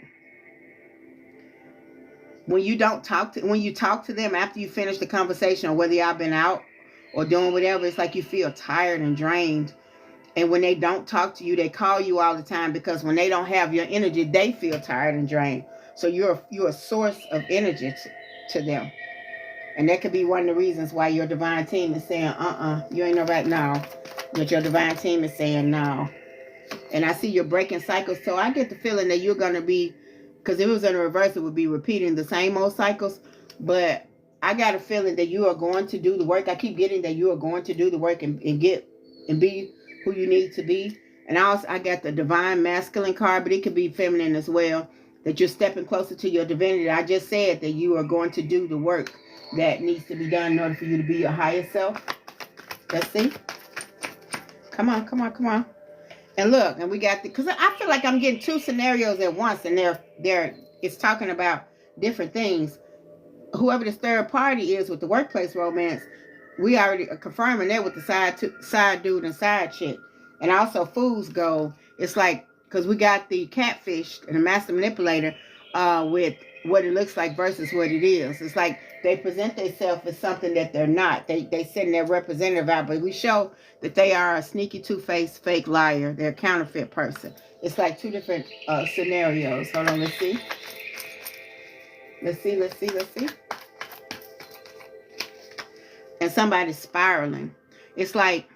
when you talk to them after you finish the conversation, or whether y'all been out or doing whatever, it's like you feel tired and drained. And when they don't talk to you, they call you all the time, because when they don't have your energy, they feel tired and drained. So you're a source of energy to them. And that could be one of the reasons why your divine team is saying, you ain't no right now. But your divine team is saying no. And I see you're breaking cycles. So I get the feeling that you're going to be, because if it was in reverse, it would be repeating the same old cycles. But I got a feeling that you are going to do the work. I keep getting that you are going to do the work and be who you need to be. And I got the divine masculine card, but it could be feminine as well, that you're stepping closer to your divinity. I just said that you are going to do the work that needs to be done in order for you to be your higher self. Let's see. Come on. And look, and we got because I feel like I'm getting two scenarios at once, and it's talking about different things. Whoever this third party is with the workplace romance, we already are confirming that with the side dude and side chick. And also fool's gold. It's like, because we got the catfish and the master manipulator with what it looks like versus what it is. It's like they present themselves as something that they're not. They send their representative out, but we show that they are a sneaky, two-faced, fake liar. They're a counterfeit person. It's like two different scenarios. Hold on, let's see. Let's see. And somebody's spiraling. It's like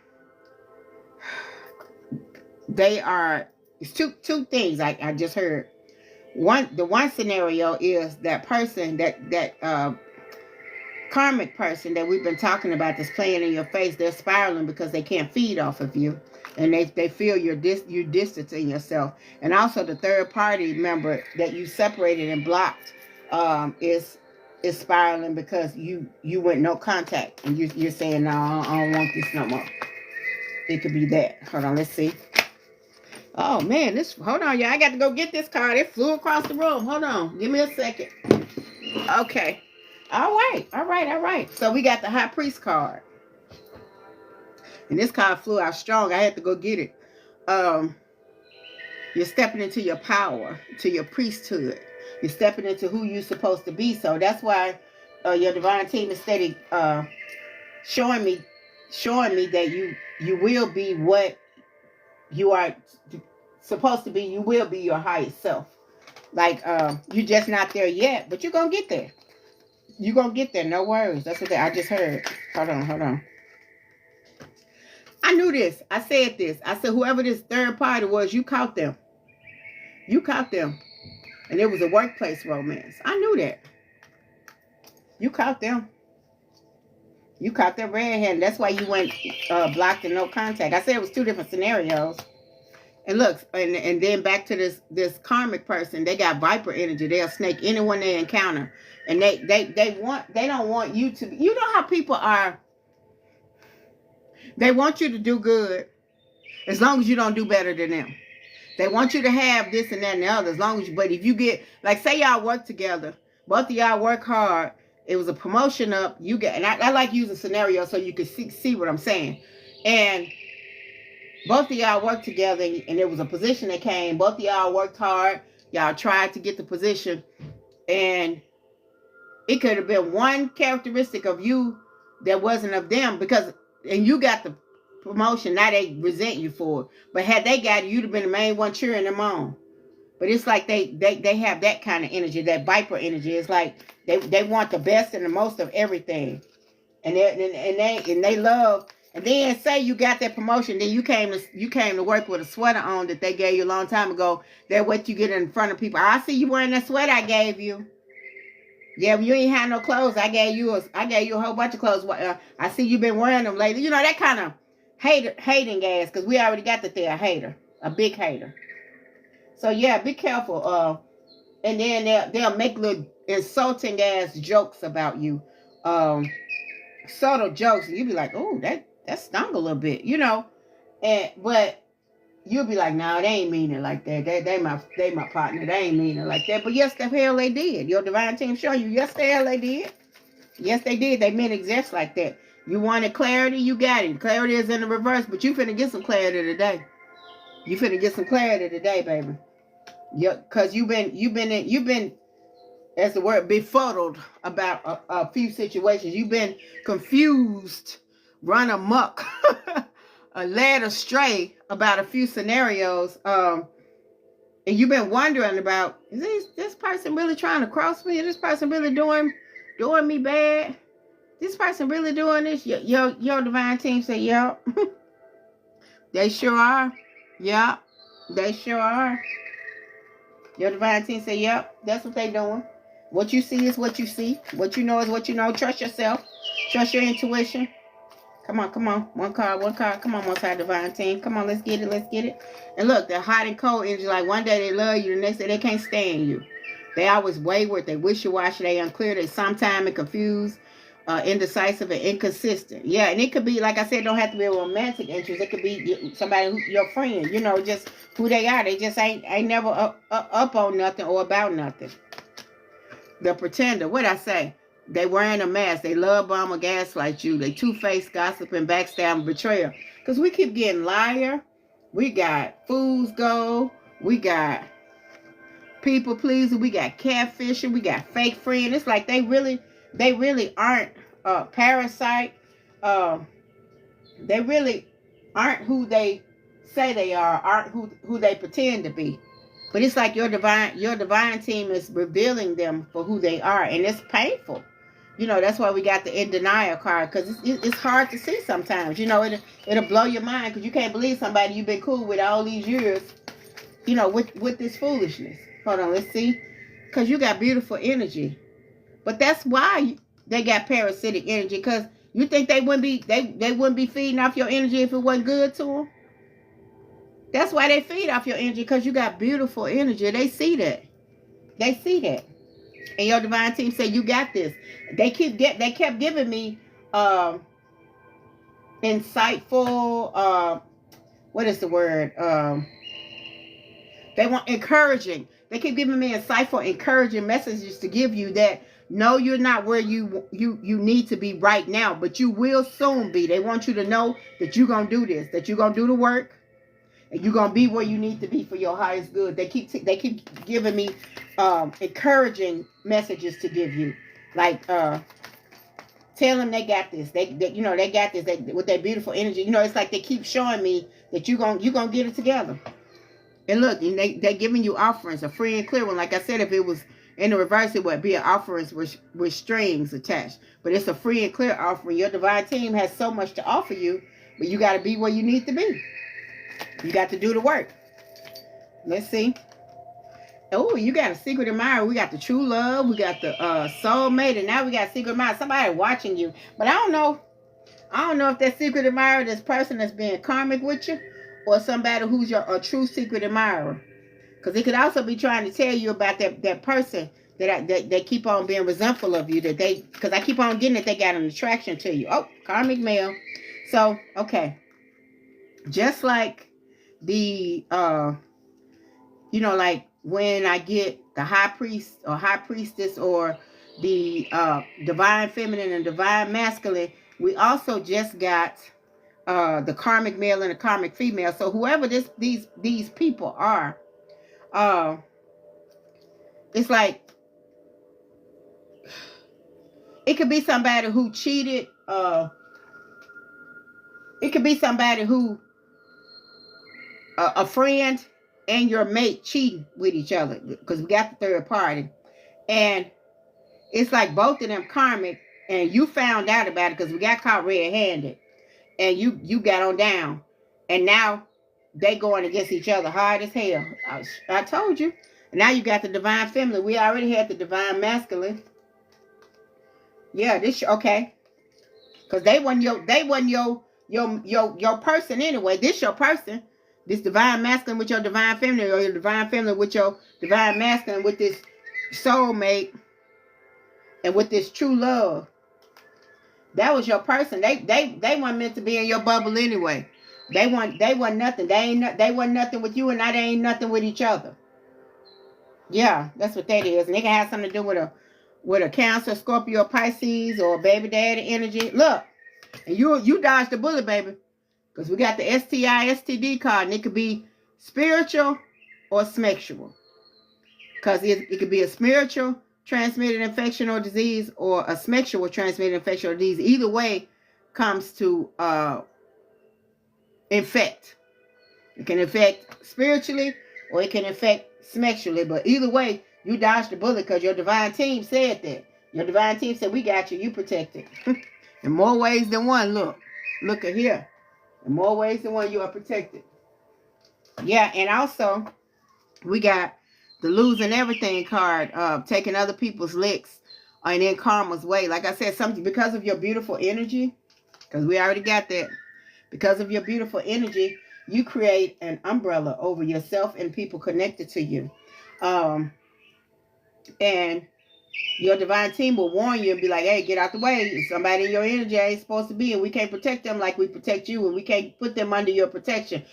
they are, it's two things I just heard. The one scenario is that person, that karmic person that we've been talking about that's playing in your face. They're spiraling because they can't feed off of you, and they feel you're distancing yourself. And also the third party member that you separated and blocked is spiraling because you went no contact, and you're saying, no, I don't want this no more. It could be that. Hold on, let's see. Oh man, hold on, y'all. I got to go get this card. It flew across the room. Hold on, give me a second. Okay. All right. So we got the High Priest card. And this card flew out strong. I had to go get it. You're stepping into your power, to your priesthood. You're stepping into who you're supposed to be. So that's why your divine team is steady showing me that you will be what you are supposed to be. You will be your highest self. Like you're just not there yet, but you're gonna get there. You're gonna get there. No worries. That's what I just heard. Hold on. I knew this. I said this. I said whoever this third party was, you caught them. You caught them. And it was a workplace romance. I knew that. You caught them. You caught that red-handed. That's why you went blocked and no contact. I said it was 2 different scenarios. And look, and then back to this karmic person, they got viper energy. They'll snake anyone they encounter. And they don't want you to, you know how people are, they want you to do good as long as you don't do better than them. They want you to have this and that and the other as long as you, but if you get, like say y'all work together, both of y'all work hard, it was a promotion up, you get, and I like using scenarios so you can see what I'm saying. And both of y'all worked together and there was a position that came, both of y'all worked hard, y'all tried to get the position, and it could have been one characteristic of you that wasn't of them, because, and you got the promotion, now they resent you for it. But had they got it, you'd have been the main one cheering them on. But it's like they have that kind of energy, that viper energy. It's like they want the best and the most of everything. And they love, and then say you got that promotion, then you came to work with a sweater on that they gave you a long time ago. That what you get in front of people. I see you wearing that sweater I gave you. Yeah, you ain't had no clothes. I gave you a whole bunch of clothes. I see you been wearing them lately. You know, that kind of hating ass, because we already got that they're a hater, a big hater. So yeah, be careful. And then they'll make little insulting ass jokes about you, subtle jokes, and you be like, oh, that stung a little bit, you know. But you'll be like, no, they ain't mean it like that. They my partner. They ain't mean it like that. But yes, the hell they did. Your divine team show you, yes, the hell they did. Yes, they did. They meant just like that. You wanted clarity, you got it. Clarity is in the reverse, but you finna get some clarity today. You finna get some clarity today, baby. Yeah, cause you've been, as the word, befuddled about a few situations. You've been confused, run amok, led astray about a few scenarios. And you've been wondering about, is this person really trying to cross me? Is this person really doing me bad? This person really doing this? Your divine team say, yep. They sure are. Yep. They sure are. Your divine team say, yep, that's what they doing. What you see is what you see. What you know is what you know. Trust yourself. Trust your intuition. Come on. One card. Come on, one-side divine team. Come on, let's get it. And look, they're hot and cold energy. Like one day they love you, the next day they can't stand you. They always wayward. They wishy-washy. They unclear. They sometime and confused. Indecisive and inconsistent. Yeah, and it could be, like I said, don't have to be a romantic interest. It could be somebody your friend, you know, just who they are. They just ain't never up on nothing or about nothing. The pretender, what I say? They wearing a mask. They love bomb or gaslight you. They two-faced, gossiping, backstabbing, betrayal. Because we keep getting liar. We got fool's gold. We got people pleaser. We got catfishing. We got fake friend. It's like they really aren't parasite. They really aren't who they say they are, aren't who they pretend to be. But it's like your divine team is revealing them for who they are, and it's painful. You know, that's why we got the in denial card, because it's hard to see sometimes. You know, it'll blow your mind, because you can't believe somebody you've been cool with all these years, you know, with this foolishness. Hold on, let's see. Because you got beautiful energy. But that's why they got parasitic energy, because you think they wouldn't be feeding off your energy if it wasn't good to them. That's why they feed off your energy, because you got beautiful energy. They see that. And your divine team said, you got this. They kept giving me insightful, what is the word? They want encouraging. They keep giving me insightful, encouraging messages to give you that No, you're not where you need to be right now, but you will soon be. They want you to know that you're going to do this, that you're going to do the work, and you're going to be where you need to be for your highest good. They keep giving me encouraging messages to give you. Like, tell them they got this. They got this. With their beautiful energy. It's like they keep showing me that you're going to get it together. And look, and they're giving you offerings, a free and clear one. Like I said, if it was in the reverse, it would be an offerings with strings attached. But it's a free and clear offering. Your divine team has so much to offer you, but you got to be where you need to be. You got to do the work. Let's see. Oh, you got a secret admirer. We got the true love. We got the soulmate. And now we got secret admirer. Somebody watching you. But I don't know. I don't know if that secret admirer, this person that's being karmic with you, or somebody who's a true secret admirer. Because it could also be trying to tell you about that person that keep on being resentful of you. Because I keep on getting that they got an attraction to you. Oh, karmic male. So, okay. Just like the, like when I get the high priest or high priestess or the divine feminine and divine masculine, we also just got the karmic male and the karmic female. So whoever these people are, it's like it could be somebody who cheated. It could be somebody who a friend and your mate cheating with each other, because we got the third party, and it's like both of them karmic, and you found out about it because we got caught red-handed, and you got on down, and now they going against each other hard as hell. I told you. And now you got the divine feminine. We already had the divine masculine. Yeah, this okay. Because they wasn't your person anyway. This your person. This divine masculine with your divine feminine, or your divine feminine with your divine masculine, with this soulmate and with this true love. That was your person. They weren't meant to be in your bubble anyway. They want nothing. They want nothing with you, and now they ain't nothing with each other. Yeah, that's what that is. And it can have something to do with a Cancer, Scorpio, Pisces, or baby daddy energy. Look, and you dodged the bullet, baby. Because we got the STI, STD card, and it could be spiritual or sexual. Because it could be a spiritual transmitted infection or disease, or a sexual transmitted infection or disease. Either way comes to infect. It can infect spiritually, or it can infect sexually. But either way, you dodged the bullet because your divine team said that. Your divine team said, we got you. You protected. In more ways than one. Look at here. In more ways than one, you are protected. Yeah, and also, we got the losing everything card, taking other people's licks and in karma's way. Like I said, something because of your beautiful energy, because we already got that. Because of your beautiful energy, you create an umbrella over yourself and people connected to you. And your divine team will warn you and be like, hey, get out the way. Somebody in your energy ain't supposed to be, and we can't protect them like we protect you, and we can't put them under your protection.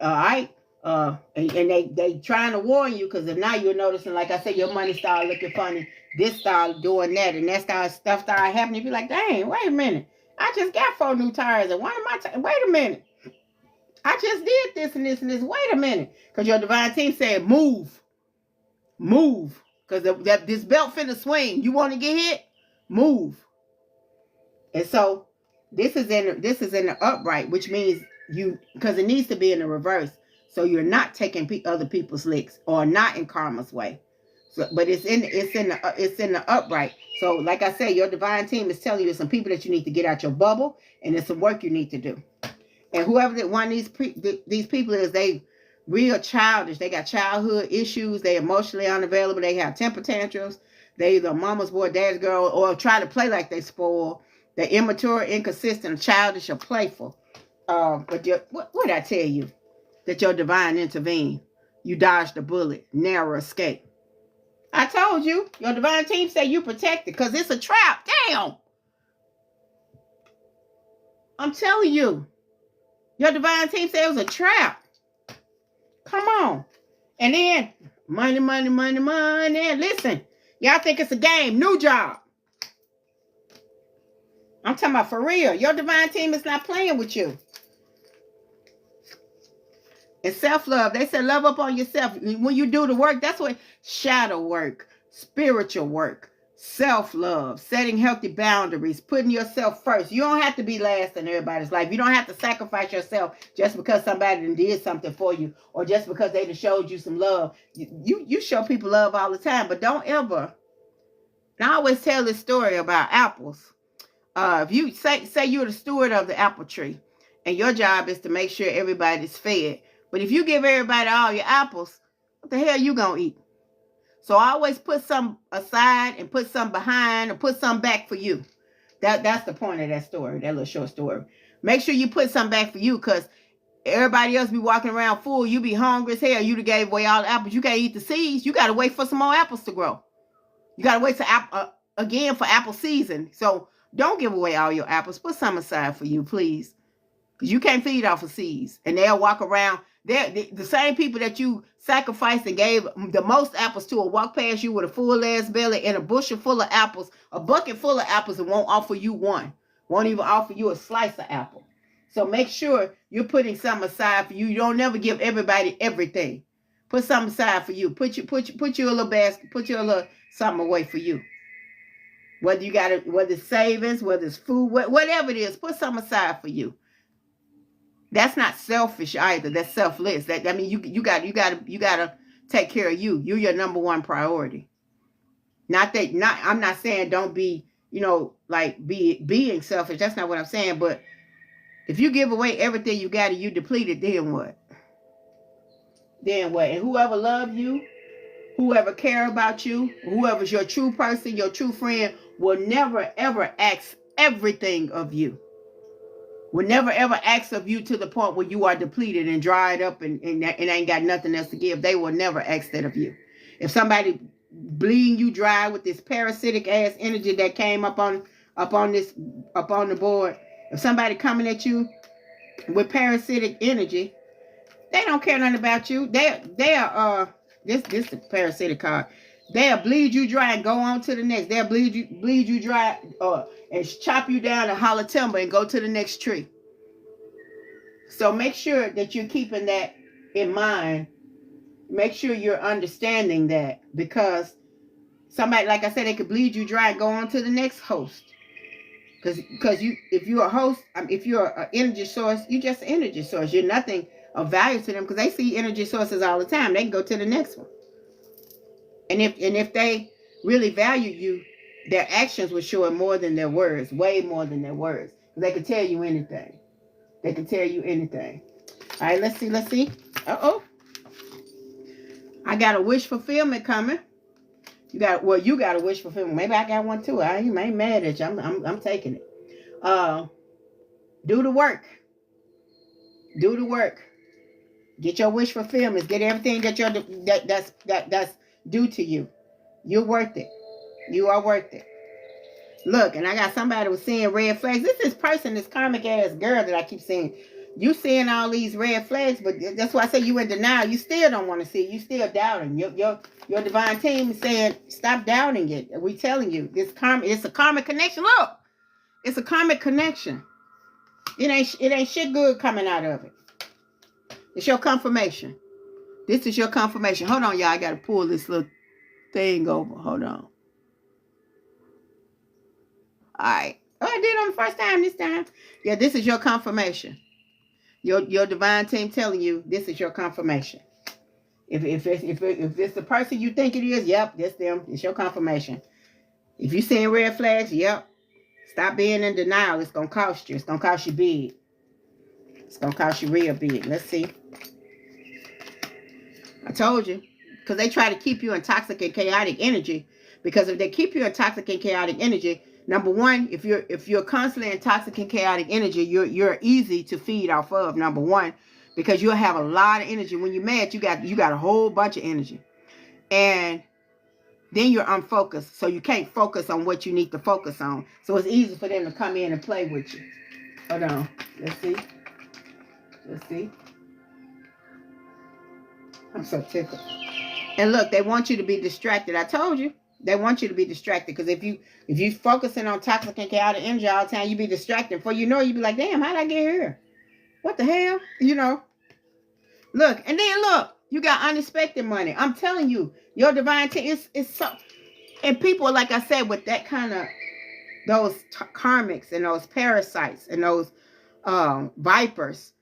All right? And they trying to warn you, because if not, you're noticing, like I said, your money started looking funny. This started doing that, and that stuff started happening. You be like, dang, wait a minute. I just got 4 new tires, and one of my tires, wait a minute. I just did this and this and this. Wait a minute. Because your divine team said, move. Move. Because this belt finna swing. You want to get hit? Move. And so this is in the upright, which means because it needs to be in the reverse. So you're not taking other people's licks, or not in karma's way. So, but it's in the upright. So like I said, your divine team is telling you some people that you need to get out your bubble, and there's some work you need to do. And whoever that one of these people is, they real childish. They got childhood issues. They emotionally unavailable. They have temper tantrums. They either mama's boy, dad's girl, or try to play like they spoiled. They're immature, inconsistent, childish, or playful. But what did I tell you? That your divine intervened. You dodged the bullet. Narrow escape. I told you. Your divine team said you protected, because it's a trap. Damn. I'm telling you. Your divine team said it was a trap. Come on. And then, money. Listen, Y'all think it's a game. New job. I'm talking about for real. Your divine team is not playing with you. And self-love. They said love up on yourself. When you do the work, that's what shadow work, spiritual work, self-love, setting healthy boundaries, putting yourself first. You don't have to be last in everybody's life. You don't have to sacrifice yourself just because somebody did something for you or just because they showed you some love. You show people love all the time, but don't ever. And I always tell this story about apples. If you say you're the steward of the apple tree and your job is to make sure everybody's fed, but if you give everybody all your apples, what the hell you gonna eat? So always put some aside and put some behind or put some back for you. That's the point of that story, that little short story. Make sure you put some back for you, because everybody else be walking around full. You be hungry as hell. You done gave away all the apples. You can't eat the seeds. You got to wait for some more apples to grow. You got to wait again for apple season. So don't give away all your apples. Put some aside for you, please. Because you can't feed off of seeds. And they'll walk around. The same people that you sacrificed and gave the most apples to will walk past you with a full ass belly and a bushel full of apples, a bucket full of apples, and won't offer you one. Won't even offer you a slice of apple. So make sure you're putting some aside for you. You don't never give everybody everything. Put some aside for you. Put your little basket, put your little something away for you. Whether it's savings, whether it's food, whatever it is, put some aside for you. That's not selfish either. That's selfless. You gotta take care of you. You're your number one priority. I'm not saying don't be, being selfish. That's not what I'm saying. But if you give away everything you got and you depleted, then what? Then what? And whoever love you, whoever care about you, whoever's your true person, your true friend, will never ever ask everything of you. Will never ever ask of you to the point where you are depleted and dried up and ain't got nothing else to give. They will never ask that of you. If somebody bleeding you dry with this parasitic ass energy that came up on the board, if somebody coming at you with parasitic energy, they don't care nothing about you. This is a parasitic card. They'll bleed you dry and go on to the next. They'll bleed you dry and chop you down and holler timber and go to the next tree. So make sure that you're keeping that in mind. Make sure you're understanding that, because somebody, like I said, they could bleed you dry and go on to the next host. Because if you're a host, if you're an energy source, you're just an energy source. You're nothing of value to them, because they see energy sources all the time. They can go to the next one. And if they really value you, their actions will show it more than their words, way more than their words. They can tell you anything. They can tell you anything. All right, let's see. Uh-oh. I got a wish fulfillment coming. You got a wish fulfillment. Maybe I got one too. I ain't mad at you. I'm taking it. Do the work. Do the work. Get your wish fulfillment. Get everything that's due to you. You're worth it. You are worth it. Look, and I got somebody was seeing red flags. This person, this karmic ass girl that I keep saying, you seeing all these red flags, but that's why I say you in denial. You still don't want to see it. You still doubting. Your divine team is saying, stop doubting it. We telling you, it's a karmic connection. Look, it's a karmic connection. It ain't shit good coming out of it. It's your confirmation. This is your confirmation. Hold on, y'all. I got to pull this little thing over. Hold on. All right. Oh, I did it on the first time this time. Yeah, this is your confirmation. Your divine team telling you this is your confirmation. If it's the person you think it is, yep, that's them. It's your confirmation. If you're seeing red flags, yep. Stop being in denial. It's going to cost you. It's going to cost you big. It's going to cost you real big. Let's see. I told you, because they try to keep you in toxic and chaotic energy. Because if they keep you in toxic and chaotic energy, number one, if you're constantly in toxic and chaotic energy, you're easy to feed off of. Number one, because you'll have a lot of energy. When you're mad, you got a whole bunch of energy, and then you're unfocused. So you can't focus on what you need to focus on. So it's easy for them to come in and play with you. Hold on, let's see. Let's see. I'm so tickled. And look, they want you to be distracted. I told you. They want you to be distracted, because if you focusing on toxic and chaotic energy all the time, you be distracted. Before you know, you be like, damn, how'd I get here? What the hell? You know. Look, and then look, you got unexpected money. I'm telling you, your divine team is so. And people, like I said, with that kind of those karmics and those parasites and those vipers,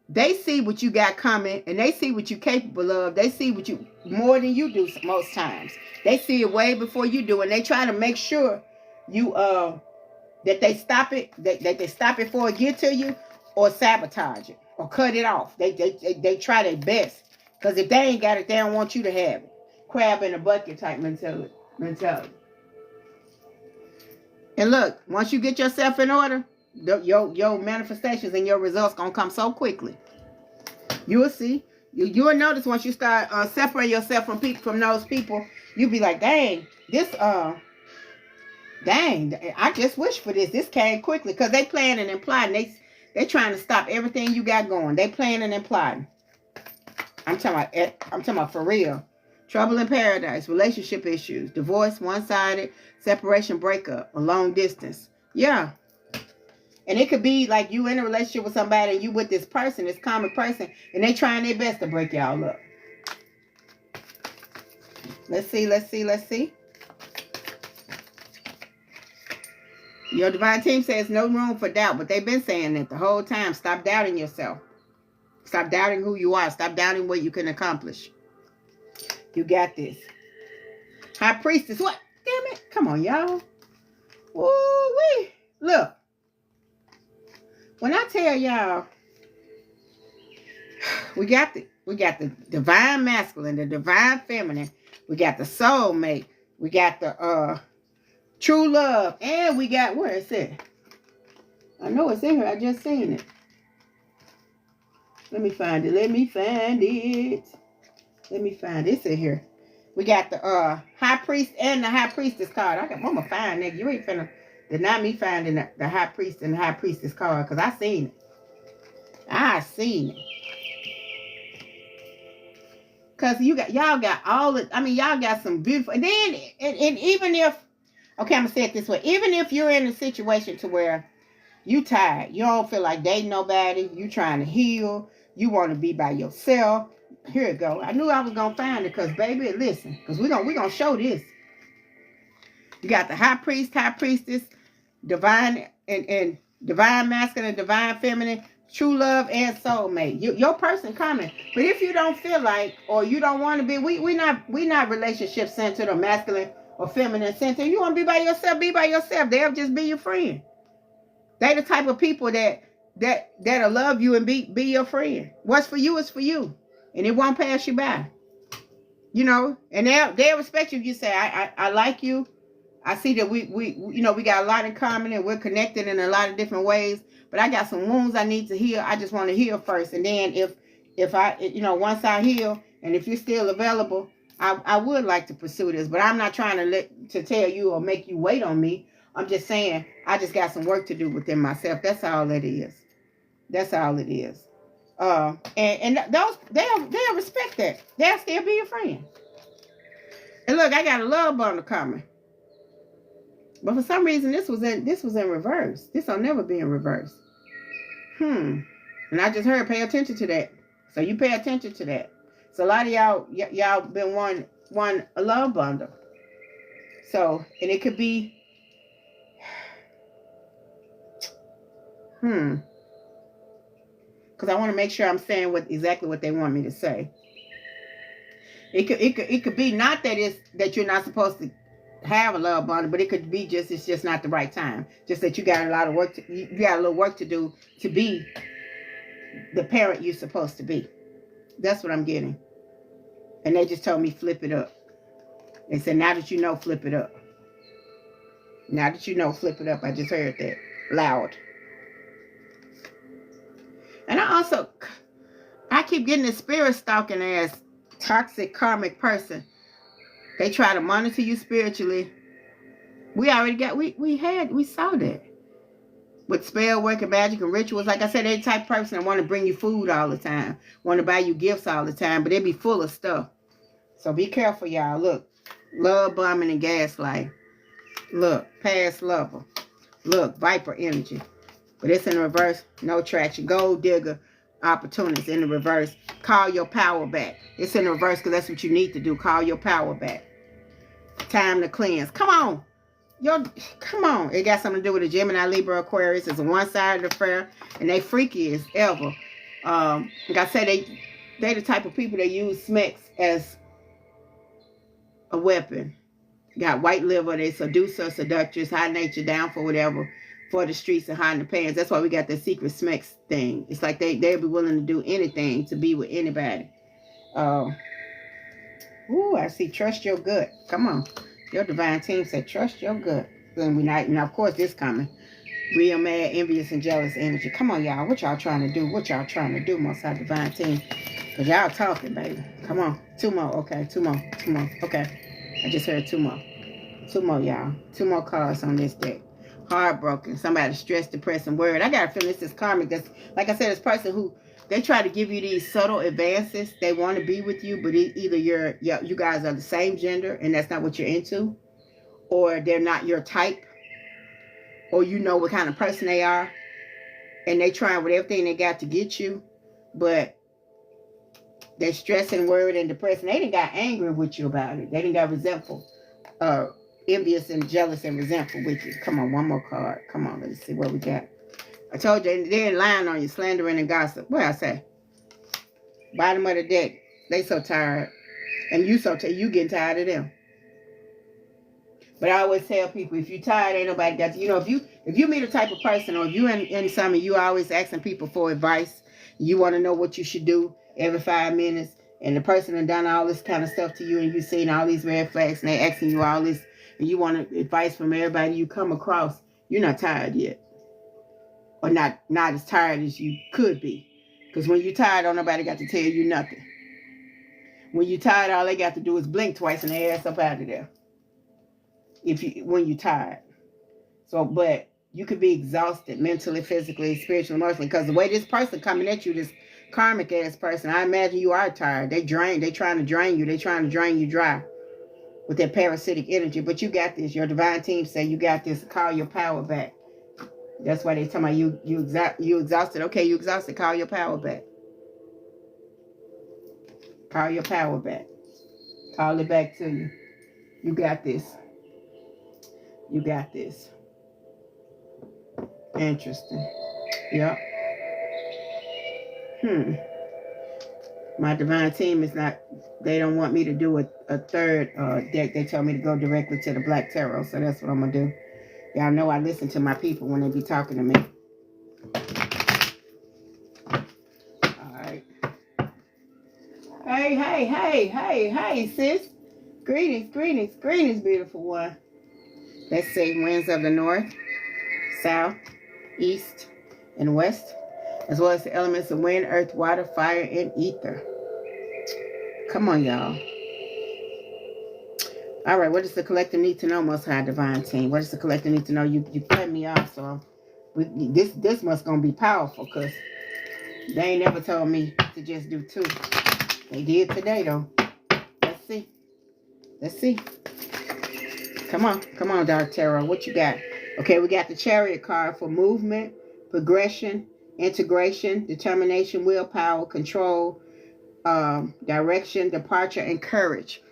they see what you got coming, and they see what you're capable of. They see what you more than you do most times. They see it way before you do, and they try to make sure you that they stop it, that they stop it before it get to you, or sabotage it, or cut it off. They try their best, because if they ain't got it, they don't want you to have it. Crab in a bucket type mentality. And look, once you get yourself in order, your manifestations and your results gonna come so quickly. You will see. You will notice once you start separating yourself from those people, you'll be like, dang, I just wish for this. This came quickly, because they planning and plotting. They trying to stop everything you got going. They planning and plotting. I'm talking about for real. Trouble in paradise, relationship issues, divorce, one-sided, separation, breakup, or long distance. Yeah. And it could be like you in a relationship with somebody, and you with this person, this common person, and they trying their best to break y'all up. Let's see. Your divine team says no room for doubt, but they've been saying that the whole time. Stop doubting yourself. Stop doubting who you are. Stop doubting what you can accomplish. You got this. High priestess. What? Damn it. Come on, y'all. Woo-wee. Look. When I tell y'all, we got the divine masculine, the divine feminine. We got the soulmate. We got the true love. And we got, where is it? I know it's in here. I just seen it. Let me find it. It's in here. We got the high priest and the high priestess card. I'm going to find that. You ain't finna deny me finding the high priest and the high priestess card, because I seen it. Because y'all got all the, y'all got some beautiful, and then, and even if, okay, I'm going to say it this way. Even if you're in a situation to where you tired, you don't feel like dating nobody, you trying to heal, you want to be by yourself. Here it go. I knew I was going to find it, because, baby, listen, because we're gonna show this. You got the high priest, high priestess, divine and divine masculine, divine feminine, true love, and soulmate. Your person coming. But if you don't feel like, or you don't want to be, we not relationship centered or masculine or feminine centered. You want to be by yourself, be by yourself. They'll just be your friend. They the type of people that'll love you and be your friend. What's for you is for you. And it won't pass you by. You know, and they'll respect you if you say, I like you. I see that we got a lot in common, and we're connected in a lot of different ways, but I got some wounds I need to heal. I just want to heal first. And then if I, once I heal, and if you're still available, I would like to pursue this, but I'm not trying to tell you or make you wait on me. I'm just saying, I just got some work to do within myself. That's all it is. And those, they'll respect that. They'll still be your friend. And look, I got a love bundle coming. But for some reason, this was in reverse. This will never be in reverse. And I just heard, pay attention to that. So you pay attention to that. So a lot of y'all been wanting a love bundle. So, and it could be, because I want to make sure I'm saying exactly what they want me to say. It could be not that you're not supposed to have a love bundle, but it could be it's just not the right time. Just that you got a lot of work. You got a little work to do to be the parent you're supposed to be. That's what I'm getting. And they just told me flip it up. They said, now that you know, flip it up. Now that you know, flip it up. I just heard that loud. And I keep getting this spirit stalking ass toxic karmic person. They try to monitor you spiritually. We already got, we saw that. With spell work and magic and rituals. Like I said, they the type of person that want to bring you food all the time. Want to buy you gifts all the time. But they be full of stuff. So be careful, y'all. Look, Love bombing and gaslighting. Look, past lover. Look, Viper energy. But it's in the reverse. No traction. Gold digger opportunities in the reverse. Call your power back. It's in the reverse because that's what you need to do. Call your power back. Time to cleanse. Come on. Come on. It got something to do with a Gemini, Libra, Aquarius. It's a one-sided affair. And they freaky as ever. Like I said, they the type of people that use smecks as a weapon. Got white liver, they seducer, seductress, high nature, down for whatever, for the streets and hiding the pants. That's why we got the secret smecks thing. It's like they'll be willing to do anything to be with anybody. Ooh, I see. Trust your gut. Come on. Your divine team said trust your gut. And now, of course, this coming. Real mad, envious, and jealous energy. Come on, y'all. What y'all trying to do? What y'all trying to do, Most High Divine Team? Because y'all talking, baby. Come on. 2 more. Okay, 2 more. 2 more. Okay. I just heard 2 more. 2 more, y'all. 2 more cards on this deck. Heartbroken. Somebody stressed, depressed, and worried. I got a feeling this is karmic. That's, like I said, this person who, they try to give you these subtle advances. They want to be with you, but either you guys are the same gender, and that's not what you're into, or they're not your type, or you know what kind of person they are, and they trying with everything they got to get you, but they're stressing, worried, and depressed. And they didn't got angry with you about it. They didn't got resentful, envious and jealous and resentful with you. Come on, 1 more card. Come on, let's see what we got. I told you, they ain't lying on you, slandering and gossip. What I say? Bottom of the deck. They so tired. And you so tired. You getting tired of them. But I always tell people, if you tired, ain't nobody got to, you know, if you meet a type of person, or if you in something, you always asking people for advice. You want to know what you should do every 5 minutes. And the person done done all this kind of stuff to you, and you seen all these red flags, and they asking you all this, and you want advice from everybody you come across. You're not tired yet. Or not as tired as you could be. Because when you're tired, don't nobody got to tell you nothing. When you're tired, all they got to do is blink twice and they ass up out of there. When you're tired. So, but you could be exhausted mentally, physically, spiritually, emotionally. Because the way this person coming at you, this karmic ass person, I imagine you are tired. They trying to drain you. They trying to drain you dry with their parasitic energy. But you got this. Your divine team say you got this. Call your power back. That's why they talking about you exhausted. Okay, you exhausted. Call your power back. Call your power back. Call it back to you. You got this. You got this. Interesting. Yep. My divine team is not, they don't want me to do a third deck. They told me to go directly to the Black Tarot. So that's what I'm going to do. Y'all know I listen to my people when they be talking to me. All right. Hey, sis. Greetings, beautiful one. Let's see, winds of the north, south, east, and west, as well as the elements of wind, earth, water, fire, and ether. Come on, y'all. All right, what does the collective need to know, Most High Divine Team? What does the collective need to know? You cut me off, so this must gonna be powerful, because they ain't never told me to just do 2. They did today, though. Let's see. Come on, Dark Tarot. What you got? Okay, we got the Chariot card for movement, progression, integration, determination, willpower, control, direction, departure, and courage.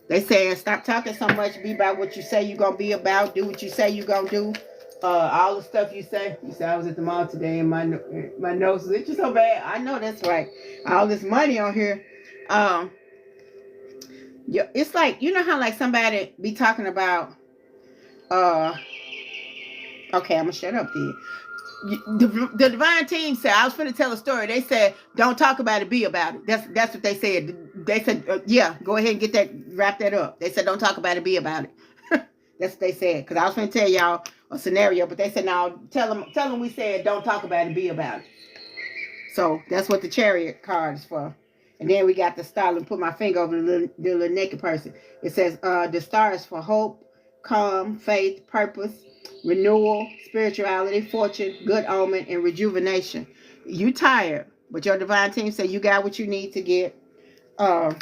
They saying stop talking so much, be about what you say you're going to be about, do what you say you're going to do. All the stuff you say. You say, I was at the mall today and my nose is itching so bad. I know that's right. All this money on here. It's like, you know how like somebody be talking about, okay, I'm going to shut up then. The divine team said, I was finna tell a story. They said, don't talk about it, be about it. That's what they said. They said, yeah, go ahead and wrap that up. They said, don't talk about it, be about it. That's what they said. Because I was finna tell y'all a scenario, but they said, no, tell them we said, don't talk about it, be about it. So that's what the Chariot card is for. And then we got the star, and put my finger over the little naked person. It says, the star is for hope, calm, faith, purpose, renewal, spirituality, fortune, good omen, and rejuvenation. You tired, but your divine team say you got what you need to get you a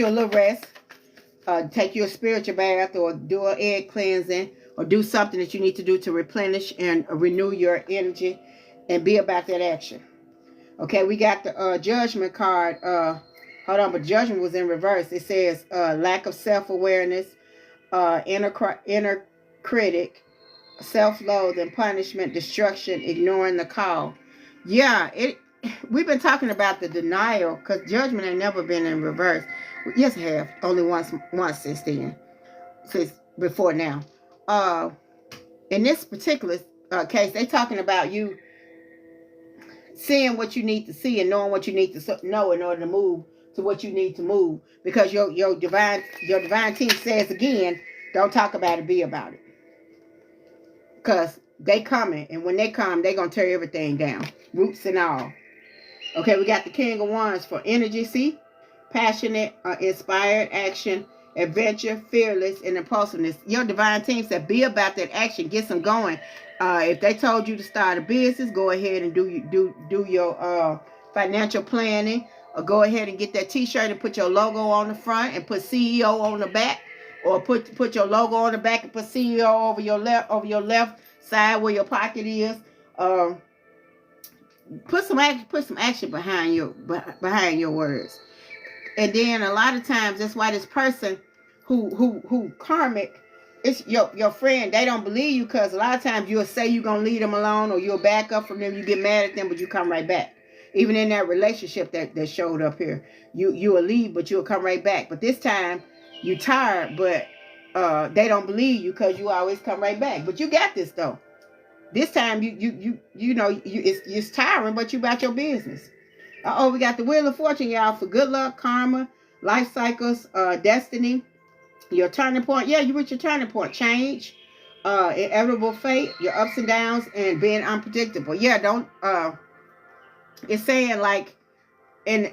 little rest. take you a spiritual bath or do an egg cleansing or do something that you need to do to replenish and renew your energy and be about that action. Okay, we got the judgment card. Hold on, but judgment was in reverse. It says lack of self-awareness, inner critic, self-loathing, punishment, destruction, ignoring the call. Yeah, we've been talking about the denial because judgment ain't never been in reverse. Yes, it have. Only once since then. Since before now. In this particular case, they talking about you seeing what you need to see and knowing what you need to know in order to move to what you need to move. Because your divine team says again, don't talk about it, be about it. Because they coming, and when they come, they gonna tear everything down, roots and all. Okay, we got the King of Wands for energy. See, passionate, inspired, action, adventure, fearless, and impulsiveness. Your divine team said, be about that action, get some going. If they told you to start a business, go ahead and do your financial planning, or go ahead and get that T-shirt and put your logo on the front and put CEO on the back, or put your logo on the back and put CEO over your left side where your pocket is. Put some action behind your words. And then a lot of times that's why this person who karmic, it's your friend, they don't believe you, because a lot of times you'll say you're gonna leave them alone or you'll back up from them, you get mad at them, but you come right back. Even in that relationship that showed up here, you will leave, but you'll come right back. But this time you tired, but they don't believe you because you always come right back. But you got this though. This time you know it's tiring, but you about your business. We got the Wheel of Fortune, y'all, for good luck, karma, life cycles, destiny, your turning point. Yeah, you reach your turning point. Change, inevitable fate, your ups and downs, and being unpredictable. Yeah, don't. It's saying like in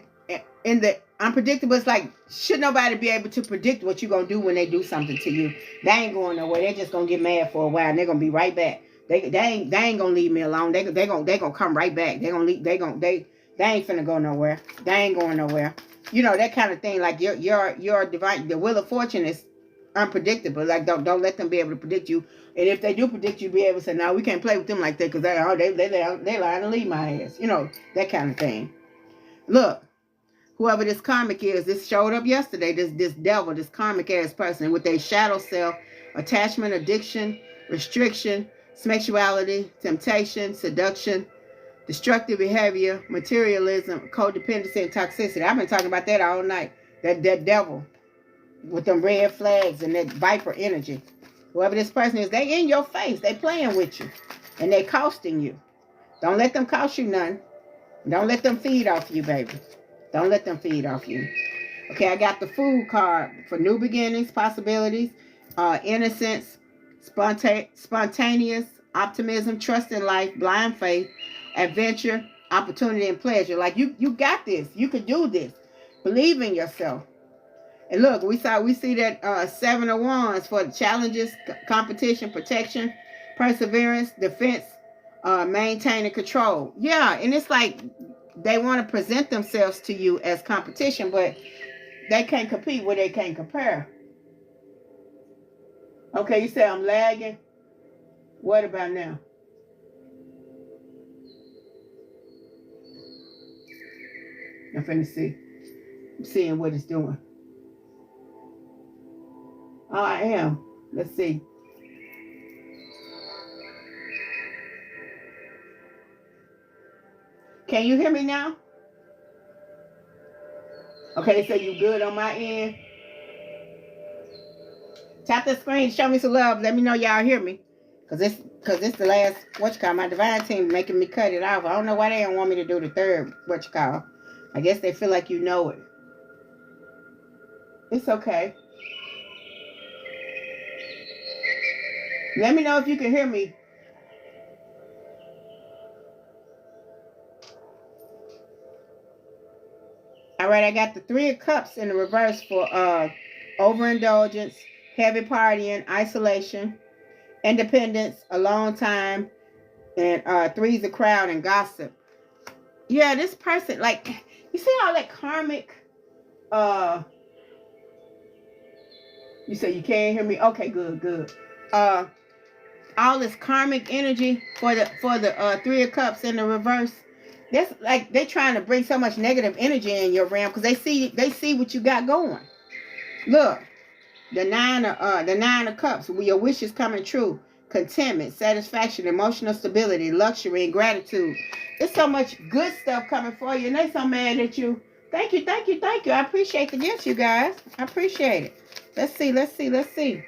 the unpredictable, it's like, should nobody be able to predict what you're gonna do when they do something to you? They ain't going nowhere. They're just gonna get mad for a while, and they're gonna be right back. They ain't gonna leave me alone. They gonna come right back. They ain't finna go nowhere. They ain't going nowhere. You know, that kind of thing. Like your divine, the Wheel of Fortune is unpredictable. Like don't let them be able to predict you. And if they do predict you, be able to say, no, we can't play with them like that because they lying to leave my ass. You know, that kind of thing. Look, whoever this karmic is, this showed up yesterday. This devil, this karmic ass person with a shadow self, attachment, addiction, restriction, sexuality, temptation, seduction, destructive behavior, materialism, codependency, and toxicity. I've been talking about that all night. That devil with them red flags and that viper energy. Whoever this person is, they in your face. They playing with you. And they costing you. Don't let them cost you nothing. Don't let them feed off you, baby. Don't let them feed off you. Okay, I got the Fool card for new beginnings, possibilities, innocence, spontaneous, optimism, trust in life, blind faith, adventure, opportunity, and pleasure. Like you got this. You could do this. Believe in yourself. And look, we see that 7 of Wands for the challenges, competition, protection, perseverance, defense, maintain and control. Yeah, and it's like they want to present themselves to you as competition, but they can't compete where they can't compare. Okay, you say I'm lagging. What about now? I'm finna see. I'm seeing what it's doing. Oh, I am. Let's see. Can you hear me now? Okay, so you good on my end? Tap the screen, show me some love. Let me know y'all hear me. Cause it's the last my divine team making me cut it off. I don't know why they don't want me to do the third I guess they feel like you know it. It's okay. Let me know if you can hear me. All right, I got the 3 of Cups in the reverse for overindulgence, heavy partying, isolation, independence, a long time, and 3's a crowd and gossip. Yeah, this person, like, you see all that karmic You say you can't hear me? Okay, good, good. All this karmic energy for the 3 of Cups in the reverse. That's like they trying to bring so much negative energy in your realm because they see what you got going. Look, the 9 of Cups. Your wishes coming true. Contentment, satisfaction, emotional stability, luxury, and gratitude. There's so much good stuff coming for you, and they so mad at you. Thank you, thank you, thank you. I appreciate the gifts, you guys. I appreciate it. Let's see, let's see, let's see.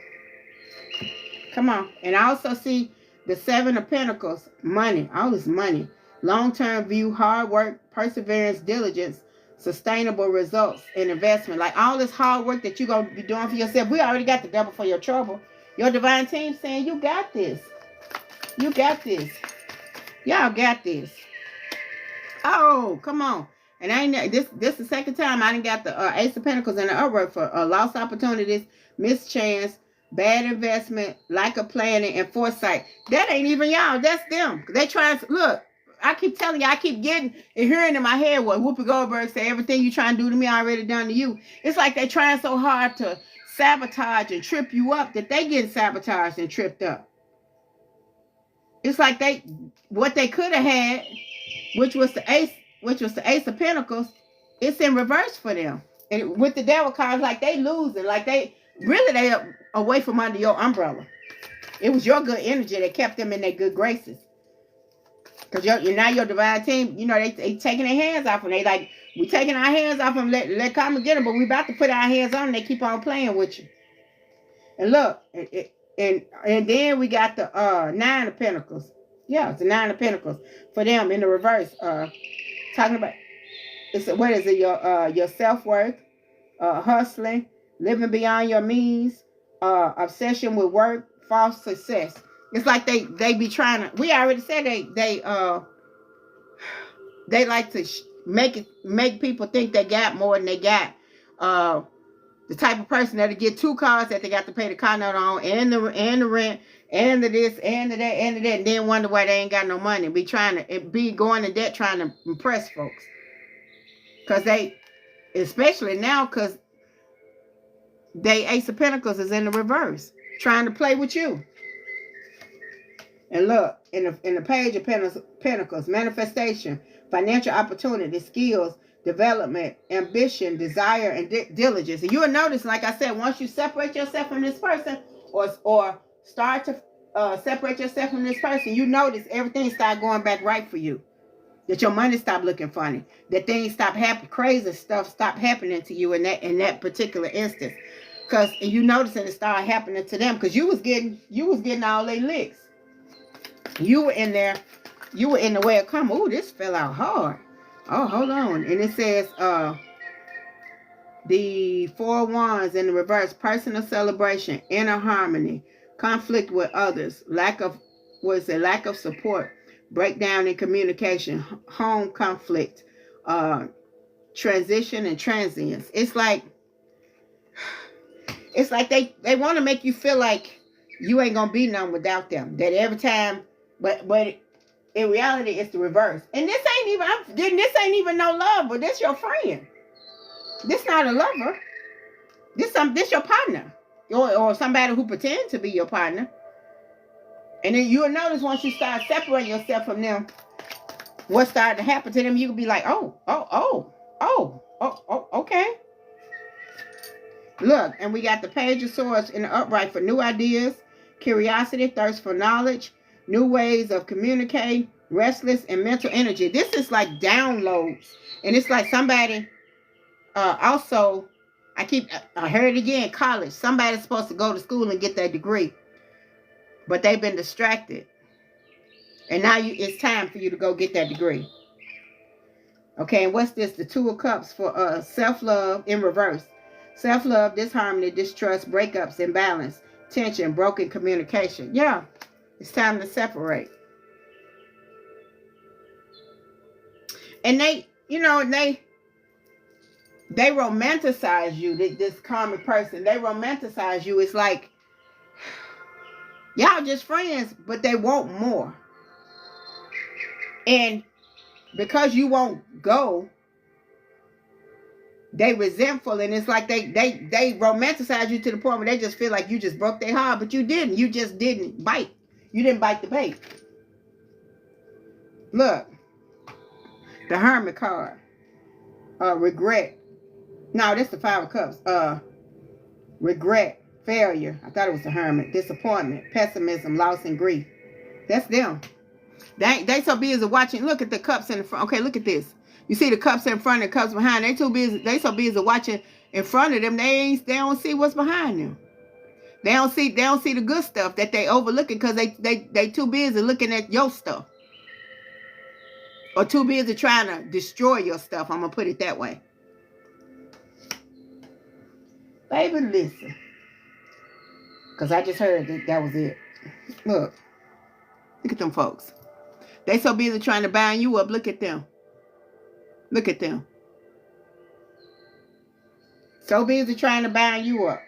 Come on. And I also see the 7 of Pentacles. Money. All this money. Long-term view, hard work, perseverance, diligence, sustainable results, and investment. Like all this hard work that you're going to be doing for yourself. We already got the double for your trouble. Your divine team saying, you got this. You got this. Y'all got this. Oh, come on. And I ain't this the second time I done got the Ace of Pentacles in the upward for lost opportunities, missed chance, bad investment, lack of planning, and foresight. That ain't even y'all. That's them. They trying to look. I keep telling you, I keep getting and hearing in my head what Whoopi Goldberg say, everything you trying to do to me, I already done to you. It's like they trying so hard to sabotage and trip you up that they getting sabotaged and tripped up. It's like what they could have had, which was the Ace of Pentacles, it's in reverse for them. And with the Devil cards, like they losing, like they away from under your umbrella. It was your good energy that kept them in their good graces. Because you're now your divine team, you know, they taking their hands off them. They like, we taking our hands off them, let come and get them, but we about to put our hands on them. They keep on playing with you. And look, and then we got the 9 of Pentacles. Yeah, it's the 9 of Pentacles for them in the reverse. Talking about, what is it? Your self-worth, hustling, living beyond your means, obsession with work, false success. It's like they be trying to. We already said they like to make people think they got more than they got. The type of person that'll get 2 cars that they got to pay the car note on, and the rent, and the this, and the that, and the that, and then wonder why they ain't got no money. Be trying to be going in debt trying to impress folks. Cause especially now, cause they Ace of Pentacles is in the reverse, trying to play with you. And look, in the Page of Pentacles, manifestation, financial opportunity, skills, development, ambition, desire, and diligence. And you'll notice, like I said, once you separate yourself from this person, or start to separate yourself from this person, you notice everything start going back right for you. That your money stop looking funny. That things stop happening, crazy stuff stop happening to you in that particular instance. Because you noticing it start happening to them, because you was getting all they licks. You were in there. You were in the way of karma. Ooh, this fell out hard. Oh, hold on. And it says, the 4 Wands in the reverse, personal celebration, inner harmony, conflict with others, lack of support, breakdown in communication, home conflict, transition and transience. It's like they want to make you feel like you ain't gonna be none without them. That every time, but in reality, it's the reverse. And this ain't even no love, but this your friend. This not a lover. This your partner, or somebody who pretends to be your partner. And then you'll notice once you start separating yourself from them, what started to happen to them, you can be like, oh, okay. Look, and we got the Page of Swords in the upright for new ideas, curiosity, thirst for knowledge, new ways of communicating, restless and mental energy. This is like downloads. And it's like somebody, also, I heard it again, college. Somebody's supposed to go to school and get their degree. But they've been distracted. And now it's time for you to go get that degree. Okay, and what's this? The 2 of Cups for self-love in reverse. Self-love, disharmony, distrust, breakups, imbalance, tension, broken communication. Yeah, it's time to separate. And they romanticize you, this karmic person. They romanticize you. It's like, y'all just friends, but they want more. And because you won't go, They resentful, and it's like they romanticize you to the point where they just feel like you just broke their heart, but you didn't. You just didn't bite. You didn't bite the bait. Look, the Hermit card. Regret. No, that's the Five of Cups. Regret, failure. I thought it was the Hermit. Disappointment, pessimism, loss, and grief. That's them. They so busy watching. Look at the cups in the front. Okay, look at this. You see the cups in front and the cups behind. They so busy watching in front of them. They don't see what's behind them. They don't see the good stuff that they overlooking because they too busy looking at your stuff. Or too busy trying to destroy your stuff. I'm gonna put it that way. Baby, listen. Because I just heard that was it. Look at them folks. They so busy trying to bind you up. Look at them. Look at them. So busy trying to bind you up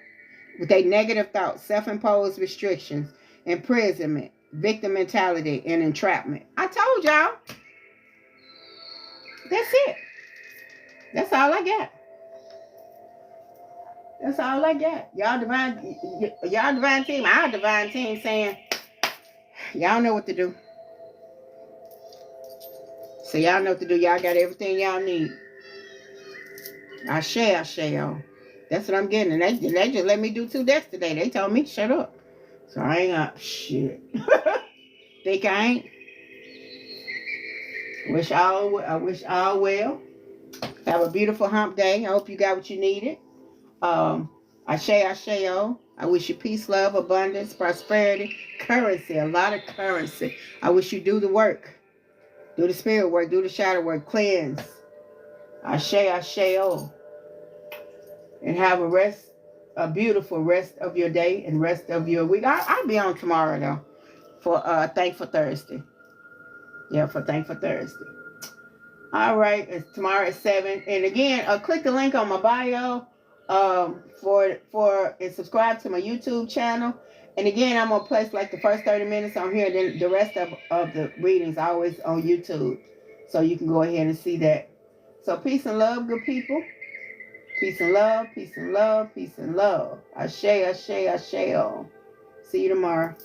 with their negative thoughts, self-imposed restrictions, imprisonment, victim mentality, and entrapment. I told y'all. That's it. That's all I got. That's all I got. Y'all divine team, our divine team saying, y'all know what to do. So y'all know what to do. Y'all got everything y'all need. I share y'all. That's what I'm getting. And they just let me do 2 decks today. They told me, shut up. So I ain't got shit. Think I ain't? I wish all well. Have a beautiful hump day. I hope you got what you needed. Ashe. I wish you peace, love, abundance, prosperity, currency, a lot of currency. I wish you do the work. Do the spirit work, do the shadow work, cleanse. Ashe. And have a beautiful rest of your day and rest of your week. I'll be on tomorrow though for Thankful Thursday. Yeah, for Thankful Thursday. All right, it's tomorrow at 7. And again, click the link on my bio and subscribe to my YouTube channel. And again, I'm gonna place like the first 30 minutes on here, then the rest of the readings always on YouTube, so you can go ahead and see that. So peace and love, good people. Peace and love, peace and love, peace and love. Ashe. See you tomorrow.